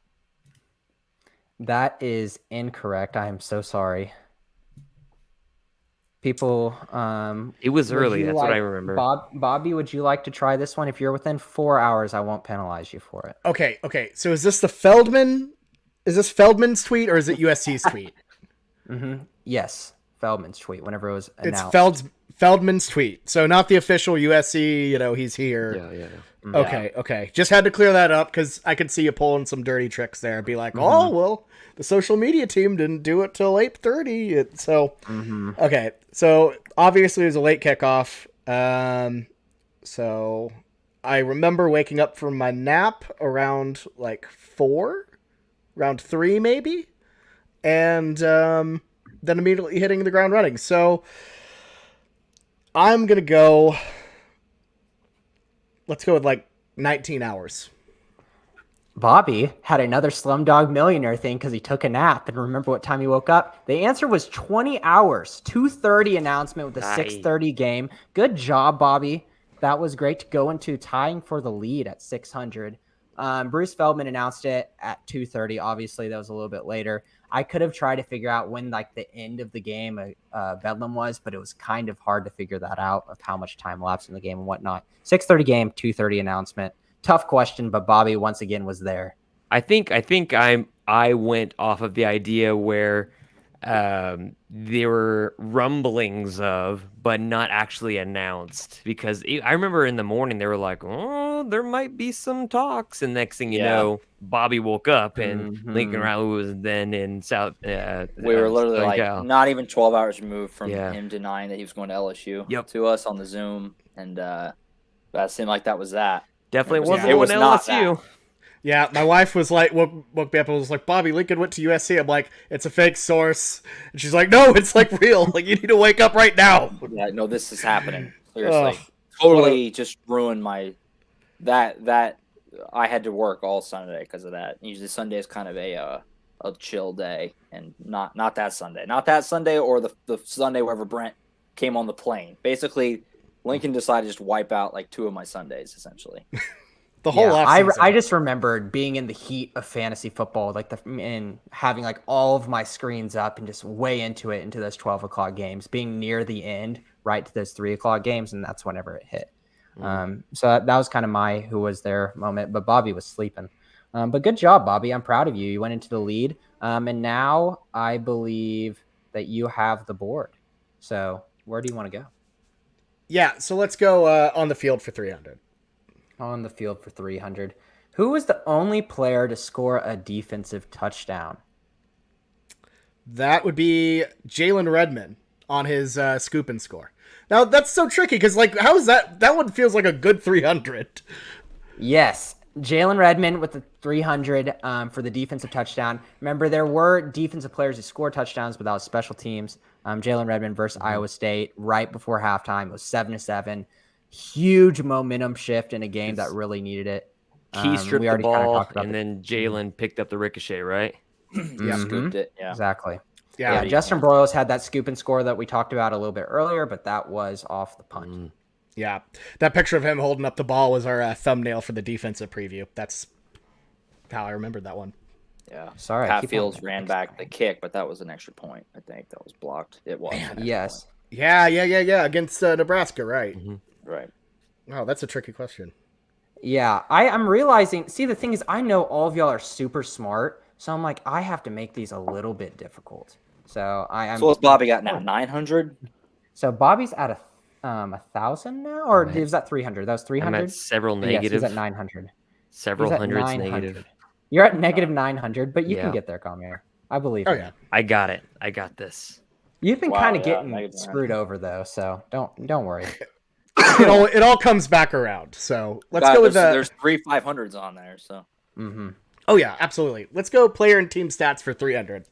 That is incorrect. I am so sorry. People, It was would early. you That's what I like- remember. Bobby, would you like to try this one? If you're within 4 hours, I won't penalize you for it. Okay. So is this the Feldman? Is this Feldman's tweet or is it USC's tweet? Yes, Feldman's tweet. Whenever it was It's announced. Feldman's tweet. So not the official USC. He's here. Yeah. Okay. Just had to clear that up because I could see you pulling some dirty tricks there. Be like, oh well, the social media team didn't do it till 8:30. Okay. So obviously it was a late kickoff. So I remember waking up from my nap around like 4, around 3 maybe, and then immediately hitting the ground running. So I'm gonna go. Let's go with like 19 hours. Bobby had another Slumdog Millionaire thing because he took a nap and remember what time he woke up. The answer was 20 hours. 2:30 announcement with a 6:30 game. Good job, Bobby. That was great to go into tying for the lead at 600. Bruce Feldman announced it at 2:30. Obviously, that was a little bit later. I could have tried to figure out when like the end of the game Bedlam was, but it was kind of hard to figure that out of how much time lapsed in the game and whatnot. 6:30 game, 2:30 announcement. Tough question, but Bobby once again was there. I think I went off of the idea where there were rumblings of, but not actually announced. Because I remember in the morning they were like, "Oh, there might be some talks," and next thing you know, Bobby woke up and Lincoln Riley was then in South. We were literally Southern like Cal. not even 12 hours removed from him denying that he was going to LSU to us on the Zoom, and that seemed like that was that. Definitely wasn't it was going to not LSU. that. Yeah, my wife was like, woke me up and was like, Bobby, Lincoln went to USC. I'm like, it's a fake source. And she's like, no, it's like real. Like, you need to wake up right now. Yeah, no, this is happening. Seriously. Totally just ruined my, that I had to work all Sunday because of that. Usually Sunday is kind of a chill day, and not that Sunday. Not that Sunday or the Sunday wherever Brent came on the plane. Basically, Lincoln decided to just wipe out like 2 of my Sundays, essentially. The whole offseason. I just remembered being in the heat of fantasy football, and having like all of my screens up and just way into those 12 o'clock games, being near the end, right to those 3 o'clock games, and that's whenever it hit. So that was kind of my who was there moment, but Bobby was sleeping. But good job, Bobby. I'm proud of you. You went into the lead, and now I believe that you have the board. So where do you want to go? Yeah, so let's go on the field for 300. On the field for 300. Who was the only player to score a defensive touchdown? That would be Jalen Redmond on his scoop and score. Now, that's so tricky because, like, how is that? That one feels like a good 300. Yes. Jalen Redmond with the 300 for the defensive touchdown. Remember, there were defensive players who scored touchdowns, but that was special teams. Jalen Redmond versus Iowa State right before halftime. It was 7-7. Huge momentum shift in a game that really needed it. Key stripped we the already ball, and then Jalen picked up the ricochet, right? Yeah, scooped it. Yeah, exactly. Yeah, Justin Broyles had that scoop and score that we talked about a little bit earlier, but that was off the punt. Yeah, that picture of him holding up the ball was our thumbnail for the defensive preview. That's how I remembered that one. Yeah. Sorry, Pat Fields ran back the kick, but that was an extra point. I think that was blocked. It was. Yes. Yeah. Against Nebraska, right? Right. Wow, that's a tricky question. Yeah, I'm realizing. See, the thing is, I know all of y'all are super smart, so I'm like, I have to make these a little bit difficult. So I'm. So what's Bobby got now? 900. So Bobby's at 1,000 now, or was that 300? That was 300. I'm at several Yes, negative. he's at 900. Several He's at hundreds 900. negative. You're at negative 900, but you can get there, Kamiar. I believe Oh in yeah. you. I got it. I got this. You've been Wow, kind of yeah, getting negative screwed over though, so don't worry. It all comes back around. So let's go with there's 3 500s on there, so Mm-hmm. Oh yeah, absolutely. Let's go player and team stats for 300.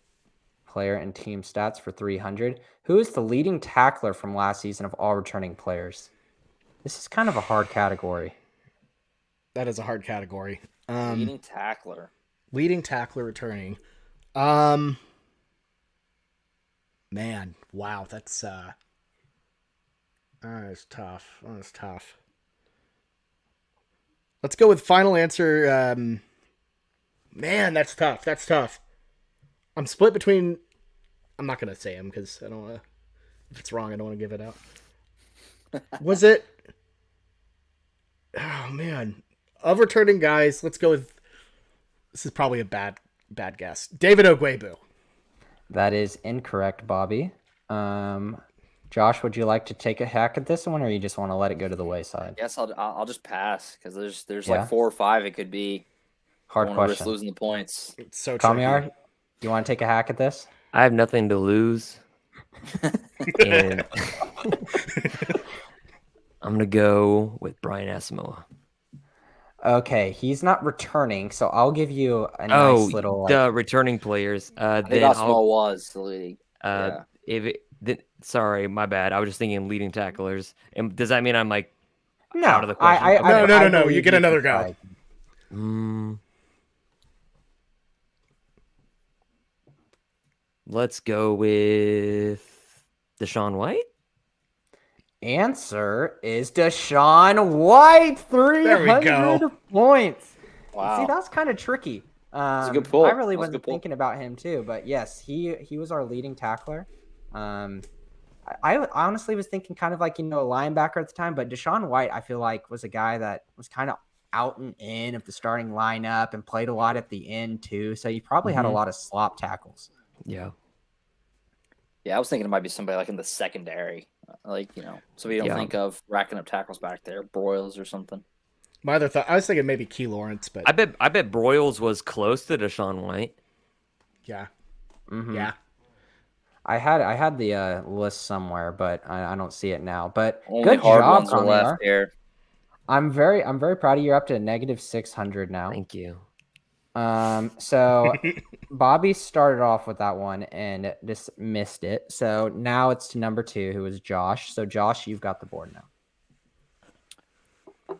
Player and team stats for 300. Who is the leading tackler from last season of all returning players? This is kind of a hard category. That is a hard category. leading tackler. Leading tackler returning. Man, wow, that's tough. That's tough. Let's go with final answer. Man, that's tough. I'm split between. I'm not gonna say him because I don't want to. If it's wrong, I don't want to give it out. Was it? Oh man, of returning guys, let's go with. This is probably a bad guess. David Ogwebu. That is incorrect, Bobby. Josh, would you like to take a hack at this one, or you just want to let it go to the wayside? Yes, I'll just pass because there's Yeah? like 4 or 5 it could be. Hard I don't wanna risk question. losing the points. It's so tricky. Kamiar, do you want to take a hack at this? I have nothing to lose. And I'm gonna go with Brian Asamoah. Okay, he's not returning, so I'll give you a nice little. The returning players. I think Then Osmo was the leading. Yeah. Sorry, my bad. I was just thinking leading tacklers. And does that mean I'm like No, out of the question? No. You believe get another can go. try. Let's go with Deshaun White. Answer is Deshaun White. 300 There we go. points. Wow. See, that's kind of tricky. a good pull. I really That's a wasn't good pull. thinking about him too, but yes, he was our leading tackler. I honestly was thinking kind of like a linebacker at the time, but Deshaun White I feel like was a guy that was kind of out and in of the starting lineup and played a lot at the end too. So he probably had a lot of slop tackles. Yeah. Yeah, I was thinking it might be somebody like in the secondary, so we don't think of racking up tackles back there, Broyles or something. My other thought, I was thinking maybe Key Lawrence, but I bet Broyles was close to Deshaun White. yeah, Mhm. yeah. I had the list somewhere, but I don't see it now. But Only good hard job, ones are Kamiar. left here. I'm very proud of you. You're up to negative 600 now. Thank you. So Bobby started off with that one and just missed it. So now it's to number 2, who is Josh. So Josh, you've got the board now.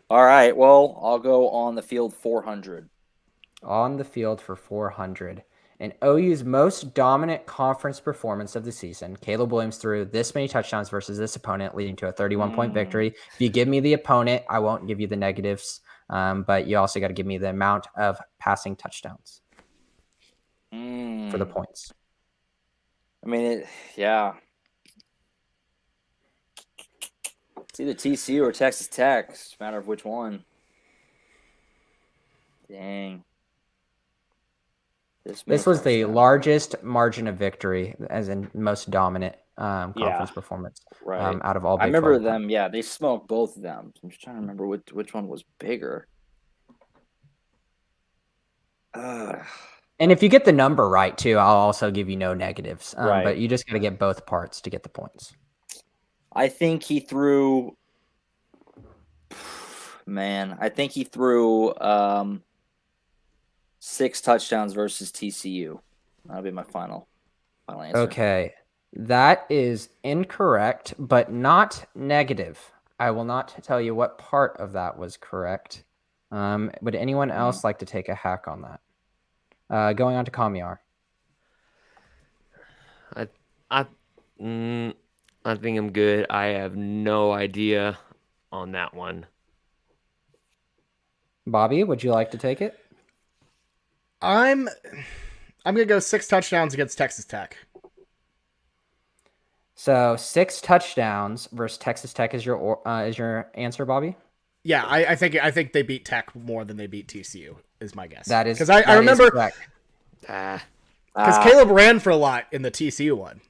All right, well, I'll go on the field 400. On the field for 400. And OU's most dominant conference performance of the season. Caleb Williams threw this many touchdowns versus this opponent, leading to a 31-point victory. If you give me the opponent, I won't give you the negatives. But you also got to give me the amount of passing touchdowns for the points. I mean, yeah. It's either TCU or Texas Tech. It's a matter of which one. Dang. This was the largest margin of victory, as in most dominant conference performance out of all Big I remember 12. them. Yeah, they smoked both of them. I'm just trying to remember which one was bigger. And if you get the number right, too, I'll also give you no negatives. Right. But you just got to get both parts to get the points. I think he threw. Man, I think he threw 6 touchdowns versus TCU. That'll be my final answer. Okay. That is incorrect, but not negative. I will not tell you what part of that was correct. Would anyone else like to take a hack on that? Going on to Kamiar. I think I'm good. I have no idea on that one. Bobby, would you like to take it? I'm gonna go 6 touchdowns against Texas Tech. So 6 touchdowns versus Texas Tech is your answer, Bobby? Yeah, I think they beat Tech more than they beat TCU is my guess. That is because I remember correct. Because Caleb ran for a lot in the TCU one.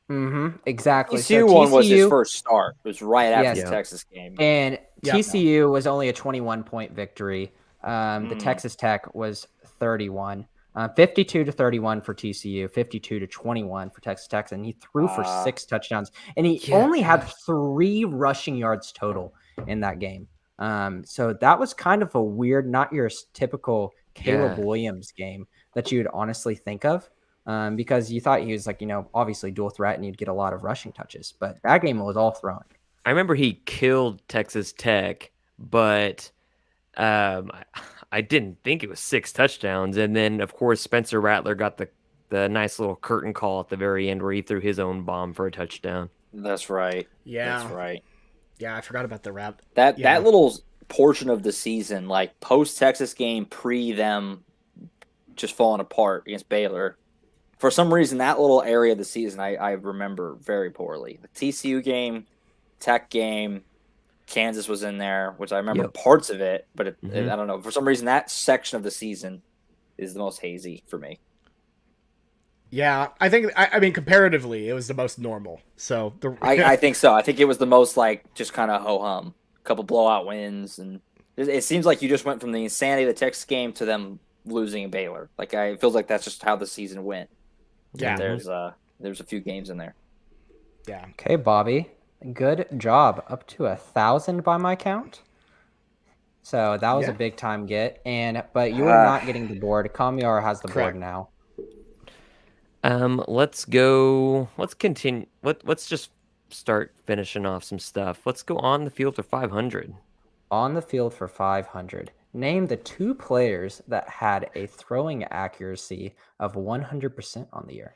Mm-hmm. Exactly. TCU one was his first start. It was right after the Texas game. And TCU was only a 21-point victory. The Texas Tech was 31. 52-31 for TCU, 52-21 for Texas Tech, and he threw for 6 touchdowns, and he Yeah. only had 3 rushing yards total in that game. So that was kind of a weird, not your typical Caleb Williams game that you would honestly think of, because you thought he was like, obviously dual threat and he'd get a lot of rushing touches, but that game was all throwing. I remember he killed Texas Tech, but I didn't think it was 6 touchdowns. And then, of course, Spencer Rattler got the nice little curtain call at the very end where he threw his own bomb for a touchdown. That's right. Yeah. That's right. Yeah, I forgot about the rap. That little portion of the season, like post-Texas game, pre them just falling apart against Baylor, for some reason, that little area of the season I remember very poorly. The TCU game, Tech game, Kansas was in there, which I remember parts of it, but I don't know. For some reason, that section of the season is the most hazy for me. Yeah, I think, I mean, comparatively, it was the most normal. So I think so. I think it was the most, like, just kind of ho-hum. A couple blowout wins, and it seems like you just went from the insanity of the Texas game to them losing in Baylor. Like, it feels like that's just how the season went. Yeah. And there's a few games in there. Yeah. Okay, Bobby. Good job. Up to 1,000 by my count. So that was a big time get. But you are not getting the board. Kamiar has the board now. Let's go. Let's continue. Let's just start finishing off some stuff. Let's go on the field for 500. On the field for 500. Name the 2 players that had a throwing accuracy of 100% on the year.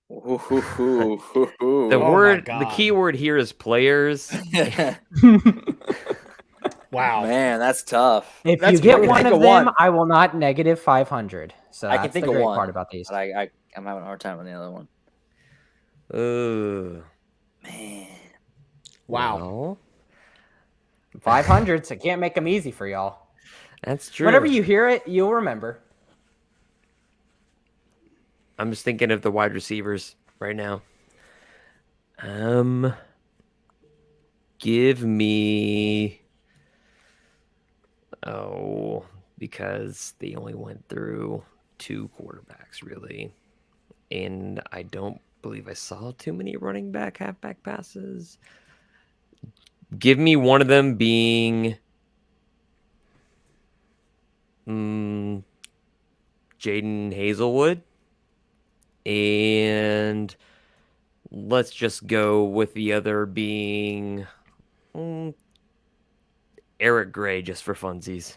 The key word here is players. Wow, man, that's tough. If you get one of them, I will not negative 500. So I that's can think the of great one, part about these. But I'm having a hard time on the other one. Man, wow. Well, 500, so can't make them easy for y'all. That's true. Whenever you hear it, you'll remember. I'm just thinking of the wide receivers right now. Give me... because they only went through 2 quarterbacks, really. And I don't believe I saw too many running back, halfback passes. Give me one of them being... Jaden Hazelwood. And let's just go with the other being Eric Gray, just for funsies.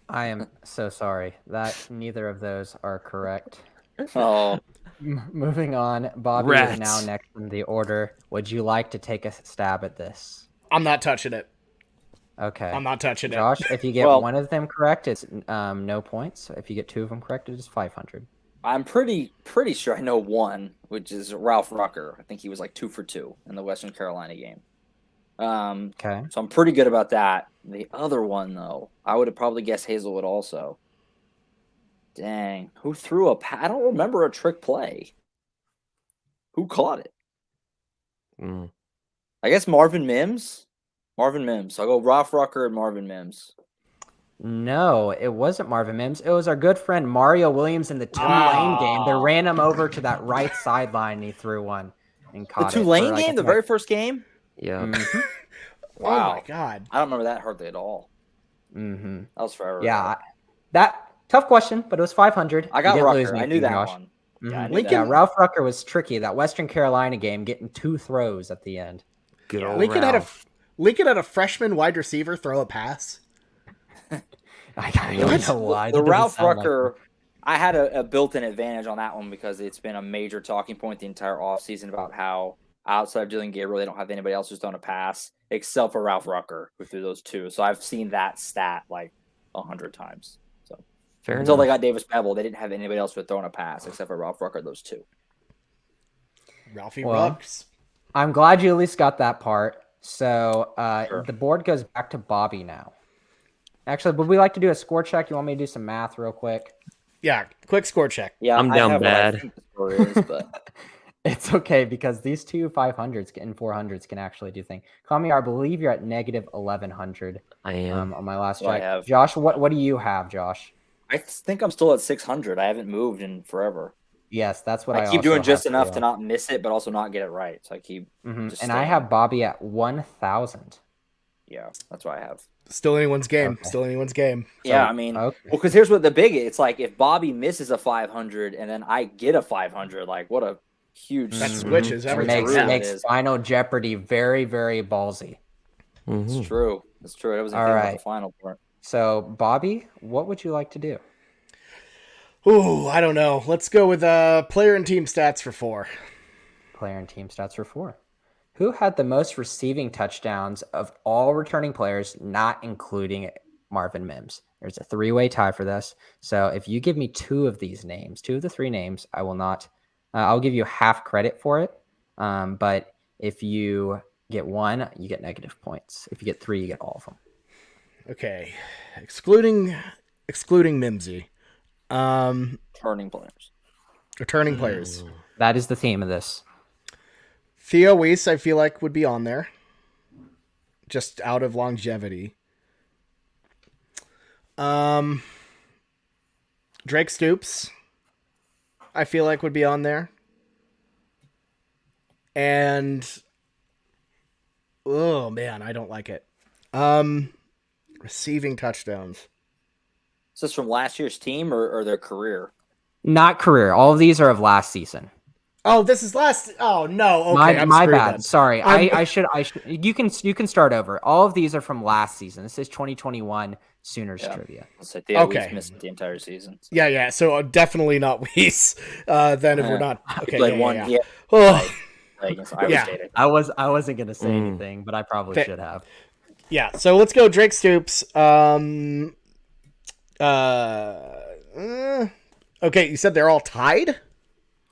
I am so sorry that neither of those are correct. Oh, Moving on, Bobby is now next in the order. Would you like to take a stab at this? I'm not touching it. Okay. I'm not touching Josh, it. if you get one of them correct, it's no points. If you get 2 of them correct, it is 500. I'm pretty sure I know one, which is Ralph Rucker. I think he was like 2 for 2 in the Western Carolina game. Okay. So I'm pretty good about that. The other one, though, I would have probably guessed Hazelwood also. Dang. Who threw a pass? I don't remember a trick play. Who caught it? I guess Marvin Mims. Marvin Mims. I'll go Ralph Rucker and Marvin Mims. No, it wasn't Marvin Mims. It was our good friend Mario Williams in the Tulane game. They ran him over to that right sideline and he threw one and caught the it. Tulane game? The very first game? Yeah. Mm-hmm. Wow. Oh my God. I don't remember that hardly at all. Mm-hmm. That was forever. Yeah. That tough question, but it was 500. I got You didn't lose Rucker. I anything, knew that Josh. one. Mm-hmm. Yeah, I knew Lincoln- that. Yeah, Ralph Rucker was tricky. That Western Carolina game, getting 2 throws at the end. Good old Lincoln Ralph. had a freshman wide receiver throw a pass. I don't know why. The That doesn't Ralph sound like Rucker, I had a built-in advantage on that one because it's been a major talking point the entire offseason about how outside of Jillian Gabriel, they don't have anybody else who's thrown a pass except for Ralph Rucker, who threw those 2. So I've seen that stat like 100 times. So Fair until enough. they got Davis Pebble, they didn't have anybody else who had thrown a pass except for Ralph Rucker, those 2. Ralphie Well, Rucks. I'm glad you at least got that part. So Sure. The board goes back to Bobby now. Actually, would we like to do a score check? You want me to do some math real quick? Yeah, quick score check. Yeah, I'm I down have what I bad. think the score is, but It's okay because these 2 500s and 400s can actually do things. Kamiar, I believe you're at negative 1,100 I am. on my last That's what I check. have. Josh, what do you have, Josh? I think I'm still at 600. I haven't moved in forever. Yes, that's what I keep also doing just have enough too. to not miss it, but also not get it right. So I keep just And I staying. have Bobby at 1,000. Yeah, that's what I have. Still anyone's game. Okay. Still anyone's game. Yeah, I mean, okay. well, because here's what the big. It's like if Bobby misses a 500 and then I get a 500, like what a huge That switches It everything. makes, Yeah. makes Final Jeopardy very, very ballsy. It's true. It's true. I wasn't All thinking about right. the final part. So, Bobby, what would you like to do? Ooh, I don't know. Let's go with player and team stats for 4. Player and team stats for 4. Who had the most receiving touchdowns of all returning players, not including Marvin Mims? There's a 3-way tie for this. So if you give me 2 of these names, 2 of the 3 names, I will not. I'll give you half credit for it. But if you get 1, you get negative points. If you get 3, you get all of them. Okay, excluding Mimsy. Turning players. Returning players. That is the theme of this. Theo Weiss, I feel like, would be on there. Just out of longevity. Drake Stoops, I feel like, would be on there. And oh man, I don't like it. Receiving touchdowns. Is this from last year's team or their career? Not career. All of these are of last season. Oh, this is last. Oh no. Okay, I'm my screwed bad. then. Sorry. I'm- I should. You can start over. All of these are from last season. This is 2021 Sooners trivia. Let's say Theo Okay. Weiss missed the entire season. Yeah. So definitely not Weiss. Then if we're not okay. Played Yeah. one. Yeah. Yeah. Oh, Against Iowa Yeah. State. I wasn't gonna say anything, but I probably should have. yeah. So let's go Drake Stoops. Okay, you said they're all tied?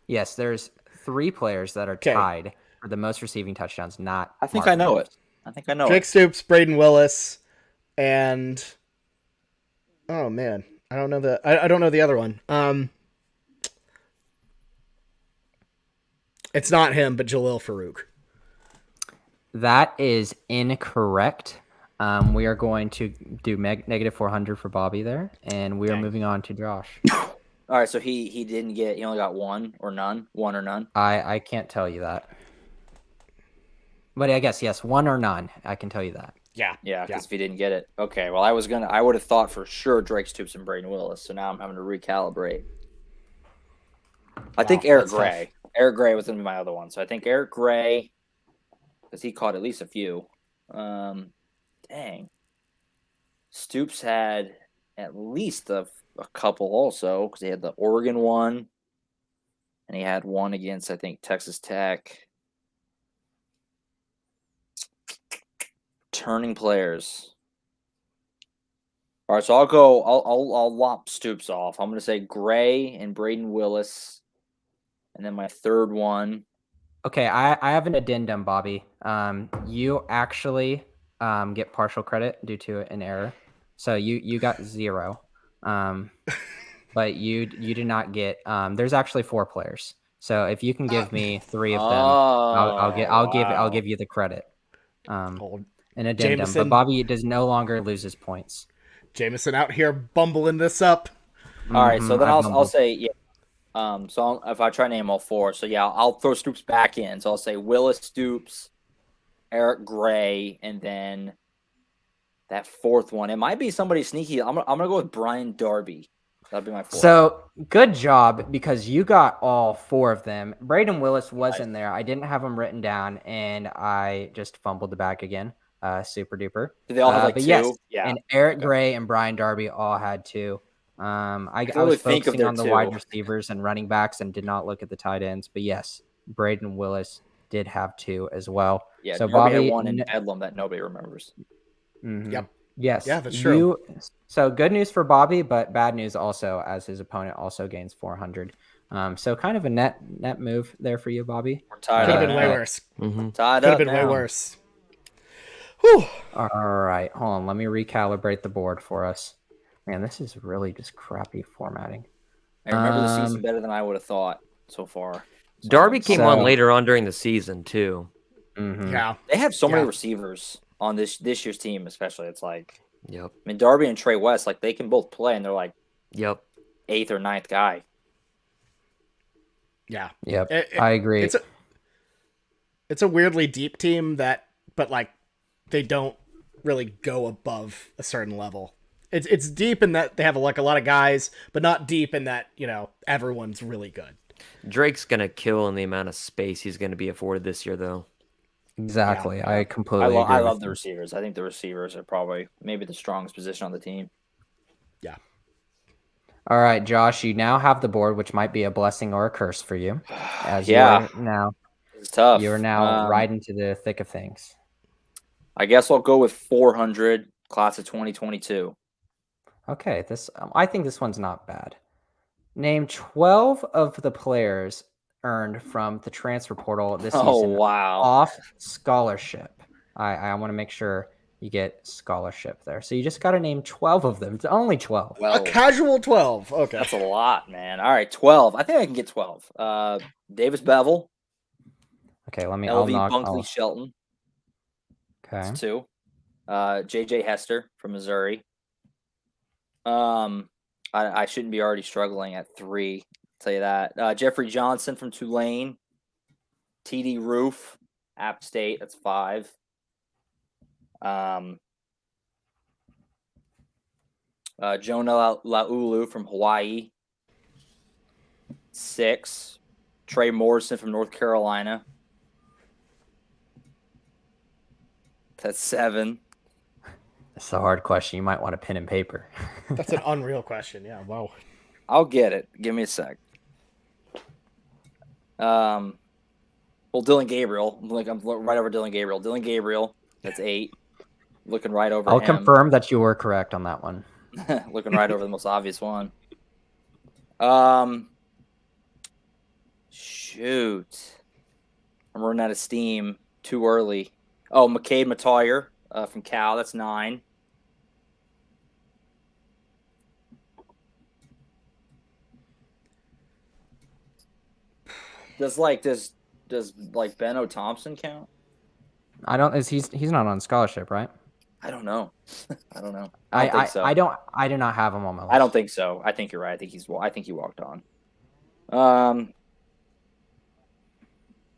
Yes, there's 3 players that are Okay. tied for the most receiving touchdowns. Not. I think Marvin I know Mims. it. I think I know Drake it. Stoops, Braden Willis, and oh man, I don't know I don't know the other one. It's not him, but Jalil Farouk. That is incorrect. We are going to do negative 400 for Bobby there, and we are moving on to Josh. All right, so he didn't get. He only got one or none. I can't tell you that, but I guess yes, 1 or none. I can tell you that. Yeah. Yeah, because if he didn't get it, okay. Well, I would have thought for sure Drake Stoops and Braden Willis. So now I'm having to recalibrate. I think Eric that's Gray. Eric Gray was going to be my other one. So I think Eric Gray, because he caught at least a few. Dang. Stoops had at least a couple also, because he had the Oregon one, and he had one against, I think, Texas Tech. Turning players. All right, so I'll lop Stoops off. I'm going to say Gray and Braden Willis. And then my third one. Okay, I have an addendum, Bobby. You actually get partial credit due to an error, so you got 0. But you did not get. There's actually 4 players, so if you can give me 3 of them, I'll give you the credit. An addendum, Jamison. but Bobby does no longer lose his points. Jamison out here bumbling this up. All right, so then I've I'll say yeah. So if I try to name all 4, so yeah, I'll throw Stoops back in. So I'll say Willis, Stoops, Eric Gray, and then that 4th one. It might be somebody sneaky. I'm gonna go with Brian Darby. That'll be my 4th. So good job, because you got all 4 of them. Braden Willis was in there. I didn't have him written down, and I just fumbled the bag again. Super duper. Do they all have like but 2? Yes, Yeah. and Eric Gray and Brian Darby all had 2. I really was think of focusing their on the 2. wide receivers and running backs and did not look at the tight ends. But yes, Braden Willis did have 2 as well. Yeah, so Darby Bobby had one in Bedlam that nobody remembers. Yep. Yes. Yeah, that's true. So good news for Bobby, but bad news also, as his opponent also gains 400. So kind of a net move there for you, Bobby. We're tied Could have up. been way worse. Tied Could up have been way now. worse. Whew. All right, hold on. Let me recalibrate the board for us. Man, this is really just crappy formatting. I remember the season better than I would have thought so far. Darby came on So- later on during the season too. Yeah. They have so many Yeah. receivers on this year's team, especially. It's like, Yep. I mean, Darby and Trey West, like they can both play, and they're like Yep. 8th or 9th guy. Yeah. Yep, I agree. It's a weirdly deep team but like they don't really go above a certain level. It's deep in that they have like a lot of guys, but not deep in that, everyone's really good. Drake's going to kill in the amount of space he's going to be afforded this year, though. Exactly. Yeah. I completely agree. I love with the you. receivers. I think the receivers are probably maybe the strongest position on the team. Yeah. All right, Josh, you now have the board, which might be a blessing or a curse for you, as Yeah. you're It's tough. now right into the thick of things. I guess I'll go with 400, class of 2022. Okay, I think this one's not bad. Name 12 of the players earned from the transfer portal this Oh, season wow. off scholarship. I want to make sure you get scholarship there. So you just got to name 12 of them. It's only 12. A Well, casual 12. Okay. that's a lot, man. All right, 12. I think I can get 12. Davis Bevel, Okay, I'll LV knock. Bunkley Shelton. Okay. That's 2. JJ Hester from Missouri. I shouldn't be already struggling at 3. I'll tell you that. Jeffrey Johnson from Tulane. TD Roof, App State. That's 5. Jonah Laulu from Hawaii. 6. Trey Morrison from North Carolina. That's 7. It's a hard question. You might want a pen and paper. That's an unreal question. Yeah. Wow. I'll get it. Give me a sec. Well, Dylan Gabriel. I'm right over Dylan Gabriel. Dylan Gabriel. That's 8. Looking right over I'll him. confirm that you were correct on that one. Looking right over the most obvious one. Shoot. I'm running out of steam too early. Oh, McCade Matoyer from Cal. That's 9. Does Benno Thompson count? I don't. He's not on scholarship, right? I don't know. I don't know. I don't think so. I do not have him on my list. I don't think so. I think you're right. I think he walked on.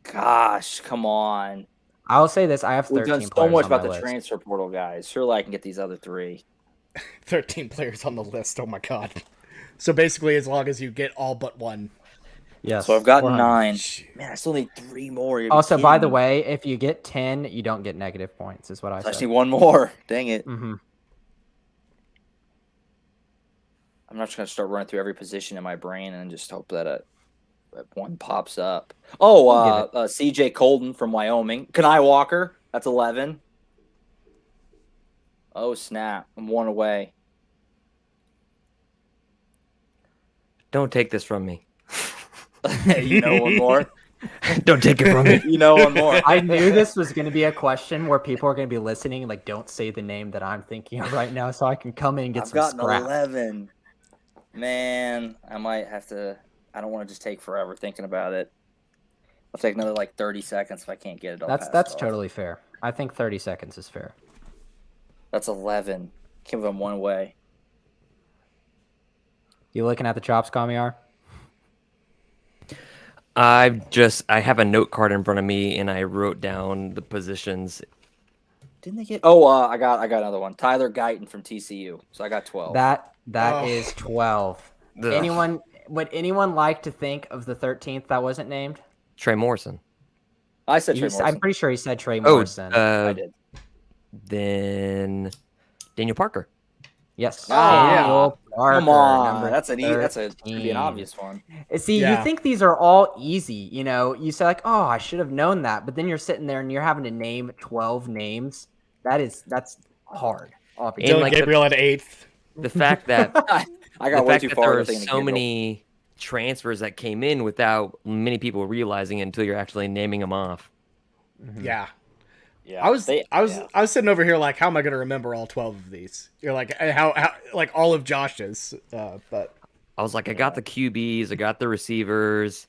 Gosh, come on. I'll say this: I have 13 We've done so players much on my about the list. transfer portal guys. Surely I can get these other 3. 13 players on the list. Oh my god. So basically, as long as you get all but one. Yes. So I've got 400. 9. Man, I still need 3 more. You're Also, by the kidding me. way, if you get 10, you don't get negative points. Is what I I just said. need 1 more. Dang it. Mm-hmm. I'm not just going to start running through every position in my brain and just hope that one pops up. Oh, CJ Colton from Wyoming. Kenai Walker. That's 11. Oh, snap. I'm 1 away. Don't take this from me. You know 1 more? Don't take it from me. You know 1 more. I knew this was going to be a question where people are going to be listening. Like, don't say the name that I'm thinking of right now, so I can come in and get I've some got scrap. 11. Man, I might have to. I don't want to just take forever thinking about it. I'll take another 30 seconds if I can't get it. That's totally fair. I think 30 seconds is fair. That's 11. Give them 1 away. You looking at the chops, Kamiar? I have a note card in front of me and I wrote down the positions. Didn't they get? Oh, I got another one. Tyler Guyton from TCU. So I got 12. That is 12. Ugh. Would anyone like to think of the 13th that wasn't named? Trey Morrison. I said Trey Morrison. I'm pretty sure he said Trey Morrison. I did. Then Daniel Parker. Yes. Oh, yeah. Daniel Parker, Come on, number that's pretty 13. an obvious one. See, Yeah. you think these are all easy, you say like, oh, I should have known that, but then you're sitting there and you're having to name 12 names. That's hard. Obviously. Dylan Gabriel at 8th. The fact that I got way too there far. are so many transfers that came in without many people realizing it until you're actually naming them off. Mhm. Yeah. Yeah, I was sitting over here like, how am I going to remember all 12 of these? You're like, how like all of Josh's, but I was like, I got the QBs, I got the receivers,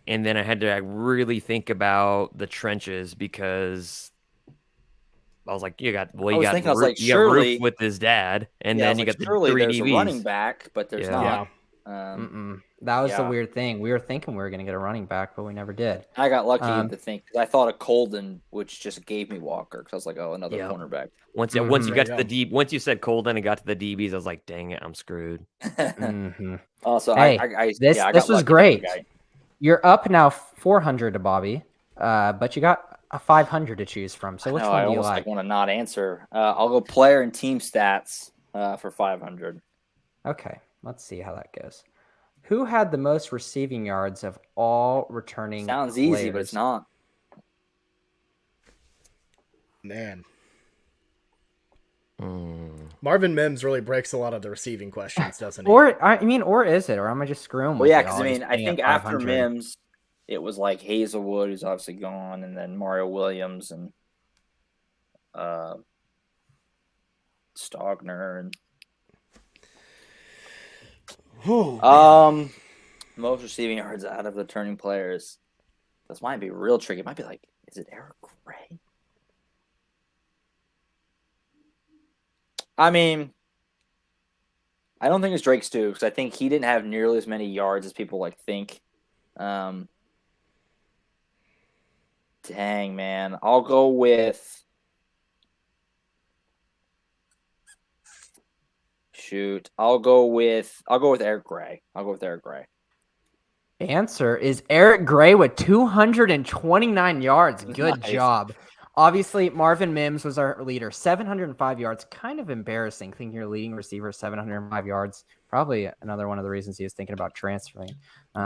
and then I had to really think about the trenches because I was like, I was thinking, I was like, you got surely Roof with his dad, and yeah, I then was you like, got the surely 3 there's a running DBs. back, but there's Yeah. not. That was the yeah. weird thing. We were thinking we were going to get a running back, but we never did. I got lucky to think because I thought of Colden, which just gave me Walker because I was like, oh, another Yep. cornerback. Once you got to the once you said Colden and got to the DBs, I was like, dang it, I'm screwed. Also, Hey, this was great. You're up now 400 to Bobby, but you got a 500 to choose from. So which one do you like? I want to not answer. I'll go player and team stats for 500. Okay, let's see how that goes. Who had the most receiving yards of all returning Sounds players? easy, but it's not. Man. Marvin Mims really breaks a lot of the receiving questions, doesn't he? Or is it? Or am I just screwing? Well, yeah, because I think after Mims, it was like Hazelwood, who's obviously gone, and then Mario Williams and Stogner and most receiving yards out of the turning players. This might be real tricky. It might be like, is it Eric Gray? I mean, I don't think it's Drake Stu because I think he didn't have nearly as many yards as people like think. Dang, man. I'll go with Eric Gray. Answer is Eric Gray with 229 yards. Good job. Obviously, Marvin Mims was our leader. 705 yards. Kind of embarrassing thinking your leading receiver 705 yards. Probably another one of the reasons he was thinking about transferring.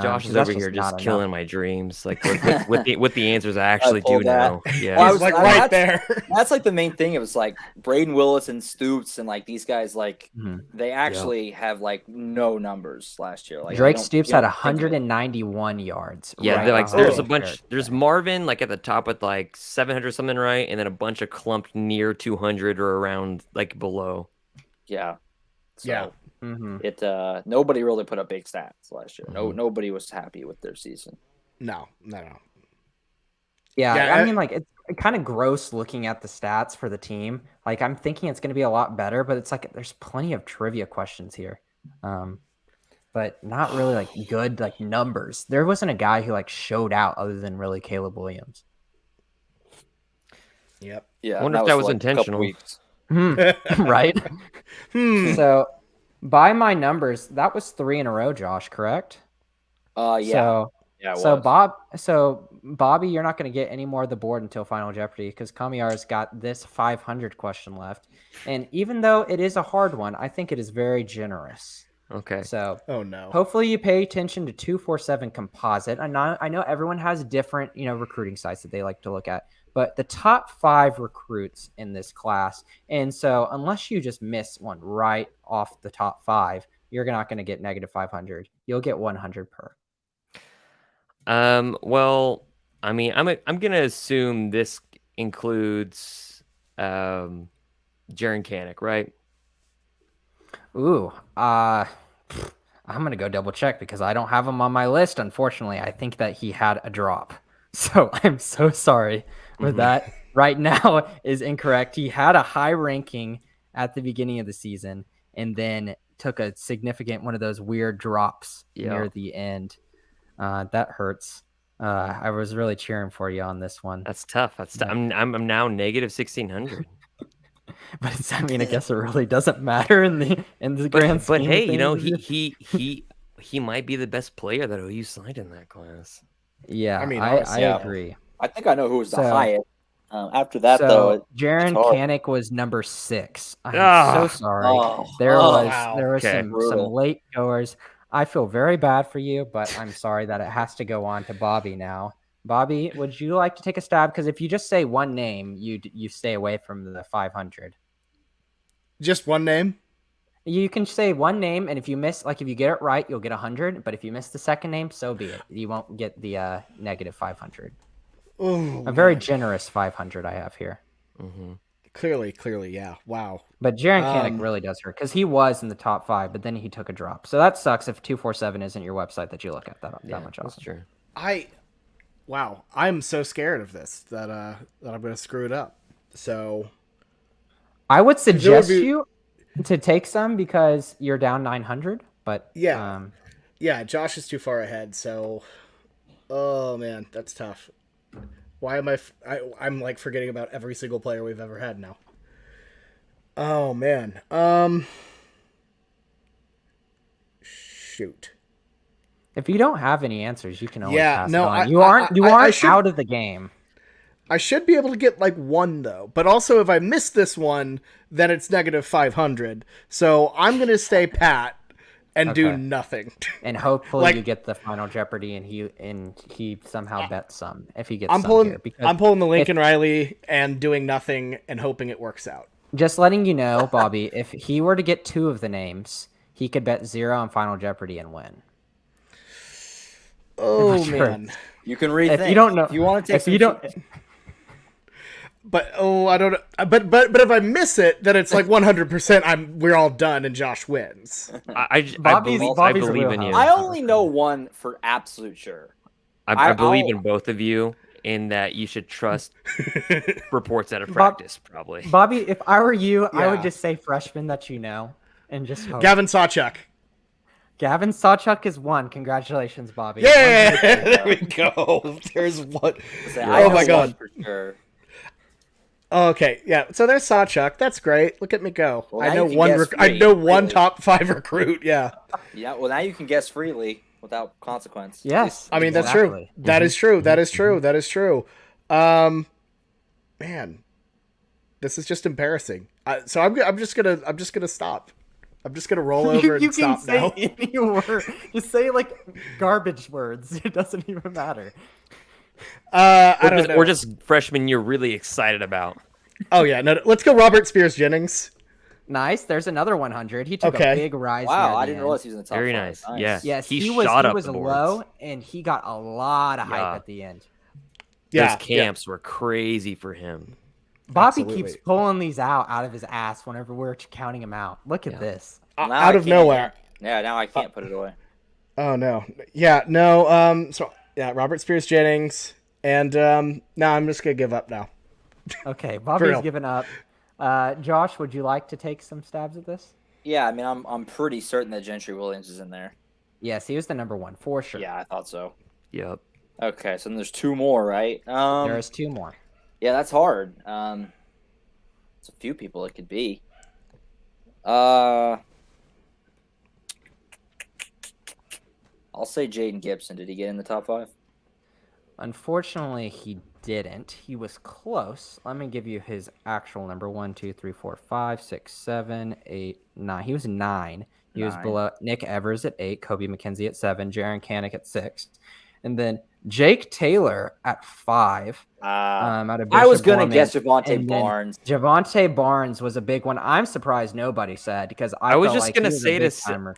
Josh is over here just killing my dreams. Like with the answers I actually do know. Yeah, well, he's like right there. That's like the main thing. It was like Braden Willis and Stoops and like these guys. Like they actually have like no numbers last year. Like Drake Stoops had 191 yards. Yeah, right there's a bunch. There's Marvin like at the top with like 700 something, right, and then a bunch of clumped near 200 or around like below. Yeah. So, yeah. Nobody really put up big stats last year. Nobody was happy with their season. No. Yeah, I mean, like it's kind of gross looking at the stats for the team. Like I'm thinking it's going to be a lot better, but it's like there's plenty of trivia questions here, but not really like good like numbers. There wasn't a guy who like showed out other than really Caleb Williams. Yep. Yeah. I wonder if that was intentional. Right. So. By my numbers, that was 3 in a row, Josh, correct? Yeah. So Bobby, you're not going to get any more of the board until Final Jeopardy because Kamiar's got this 500 question left. And even though it is a hard one, I think it is very generous. Okay. So no. Hopefully you pay attention to 247 composite. I know everyone has different, recruiting sites that they like to look at, but the top 5 recruits in this class. And so unless you just miss one right off the top 5, you're not going to get negative 500. You'll get 100 per. Well, I mean, I'm going to assume this includes Jaron Kanik, right? Ooh, I'm going to go double check because I don't have him on my list. Unfortunately, I think that he had a drop. So I'm so sorry for that. Right now is incorrect. He had a high ranking at the beginning of the season and then took a significant one of those weird drops near the end. That hurts. I was really cheering for you on this one. That's tough. I'm now negative 1,600. But I guess it really doesn't matter in the grand scheme. But hey, he might be the best player that OU signed in that class. Yeah, I agree. I think I know who was the highest. After that, though, Jaron Kanik was number 6. I'm so sorry. There was some late goers. I feel very bad for you, but I'm sorry that it has to go on to Bobby now. Bobby, would you like to take a stab? Because if you just say one name, you stay away from the 500. Just one name? You can say one name, and if you miss, if you get it right, you'll get 100. But if you miss the second name, so be it. You won't get the negative 500. Ooh, a very generous 500 I have here. Clearly, yeah. Wow. But Jaron Kanik really does hurt because he was in the top 5, but then he took a drop. So that sucks if 247 isn't your website that you look at that much often. That's true. Wow. I'm so scared of this that I'm going to screw it up. So I would there would suggest be- you to take some because you're down 900. But Yeah. Yeah, Josh is too far ahead, so oh man, that's tough. Why am I'm like forgetting about every single player we've ever had now. Oh man. Shoot. if you don't have any answers, you can always Yeah, pass no, it on. I- You aren't I should- out of the game. I should be able to get like one though, but also if I miss this one, then it's negative 500. So I'm gonna stay pat and do Okay. nothing. And hopefully Like- you get the final Jeopardy, and he somehow bets some if he gets I'm some pulling here. Because I'm pulling the Lincoln Riley and doing nothing and hoping it works out. just letting you know, Bobby, if he were to get 2 of the names, he could bet 0 on Final Jeopardy and win. Oh Sure. man. You can rethink. If you don't know, if you want to take if you don't, But I don't know. But if I miss it, then it's like 100%. We're all done and Josh wins. I Bobby's believe in you. wheelhouse. I only know one for absolute sure. I believe I'll- in both of you in that you should trust reports out of practice, probably. Bobby, if I were you, I would Yeah. just say freshman that you know, and just hope. Gavin Sawchuk. Gavin Sawchuk is 1. Congratulations, Bobby. Yeah, there we go. There's one. Say, Oh I know my one God. for sure. Okay, yeah. So there's Sawchuk. That's great. Look at me go. Well, I now know you can one. guess I free, know one really. top 5 recruit. Yeah. Yeah, well, now you can guess freely without consequence. Yes. I mean that's true. Exactly. That is true. That is true. That is true. Man, this is just embarrassing. So I'm just gonna stop. I'm just gonna roll over You and can stop say now. any word. Just say like garbage words. It doesn't even matter. I don't know. Or just freshmen you're really excited about. Oh yeah, no. Let's go. Robert Spears Jennings. Nice. There's another 100. He took Okay. a big rise. Wow, near I the didn't end. realize he was in the top Very 5. nice. Yeah. Yes, He he was. shot He up was the low, boards. and he got a lot of hype Yeah. at the end. Yeah. Those camps were crazy for him. Bobby Absolutely. keeps pulling these out of his ass whenever we're counting him out. Look at this. Yeah. Now Out I of can't- nowhere. Yeah, now I can't put it away. Oh no. Yeah. No. So yeah, Robert Spears Jennings, and no, I'm just gonna give up now. Okay, real. Bobby's given up. Josh, would you like to take some stabs at this? Yeah, I mean, I'm pretty certain that Gentry Williams is in there. Yes, he was the number 1 for sure. Yeah, I thought so. Yep. Okay, so then there's 2 more, right? There is 2 more. Yeah, that's hard. It's a few people it could be. I'll say Jaden Gibson. Did he get in the top 5? Unfortunately, he didn't. He was close. Let me give you his actual number: 1, 2, 3, 4, 5, 6, 7, 8, 9. He was 9. He was 9. below Nick Evers at 8, Kobe McKenzie at 7, Jaron Canick at 6, and then Jake Taylor at 5. Out of I was Bishop gonna Gorman. guess Javante And then Barnes. Javante Barnes was a big one. I'm surprised nobody said, because I was felt just like he gonna was a say big this. timer.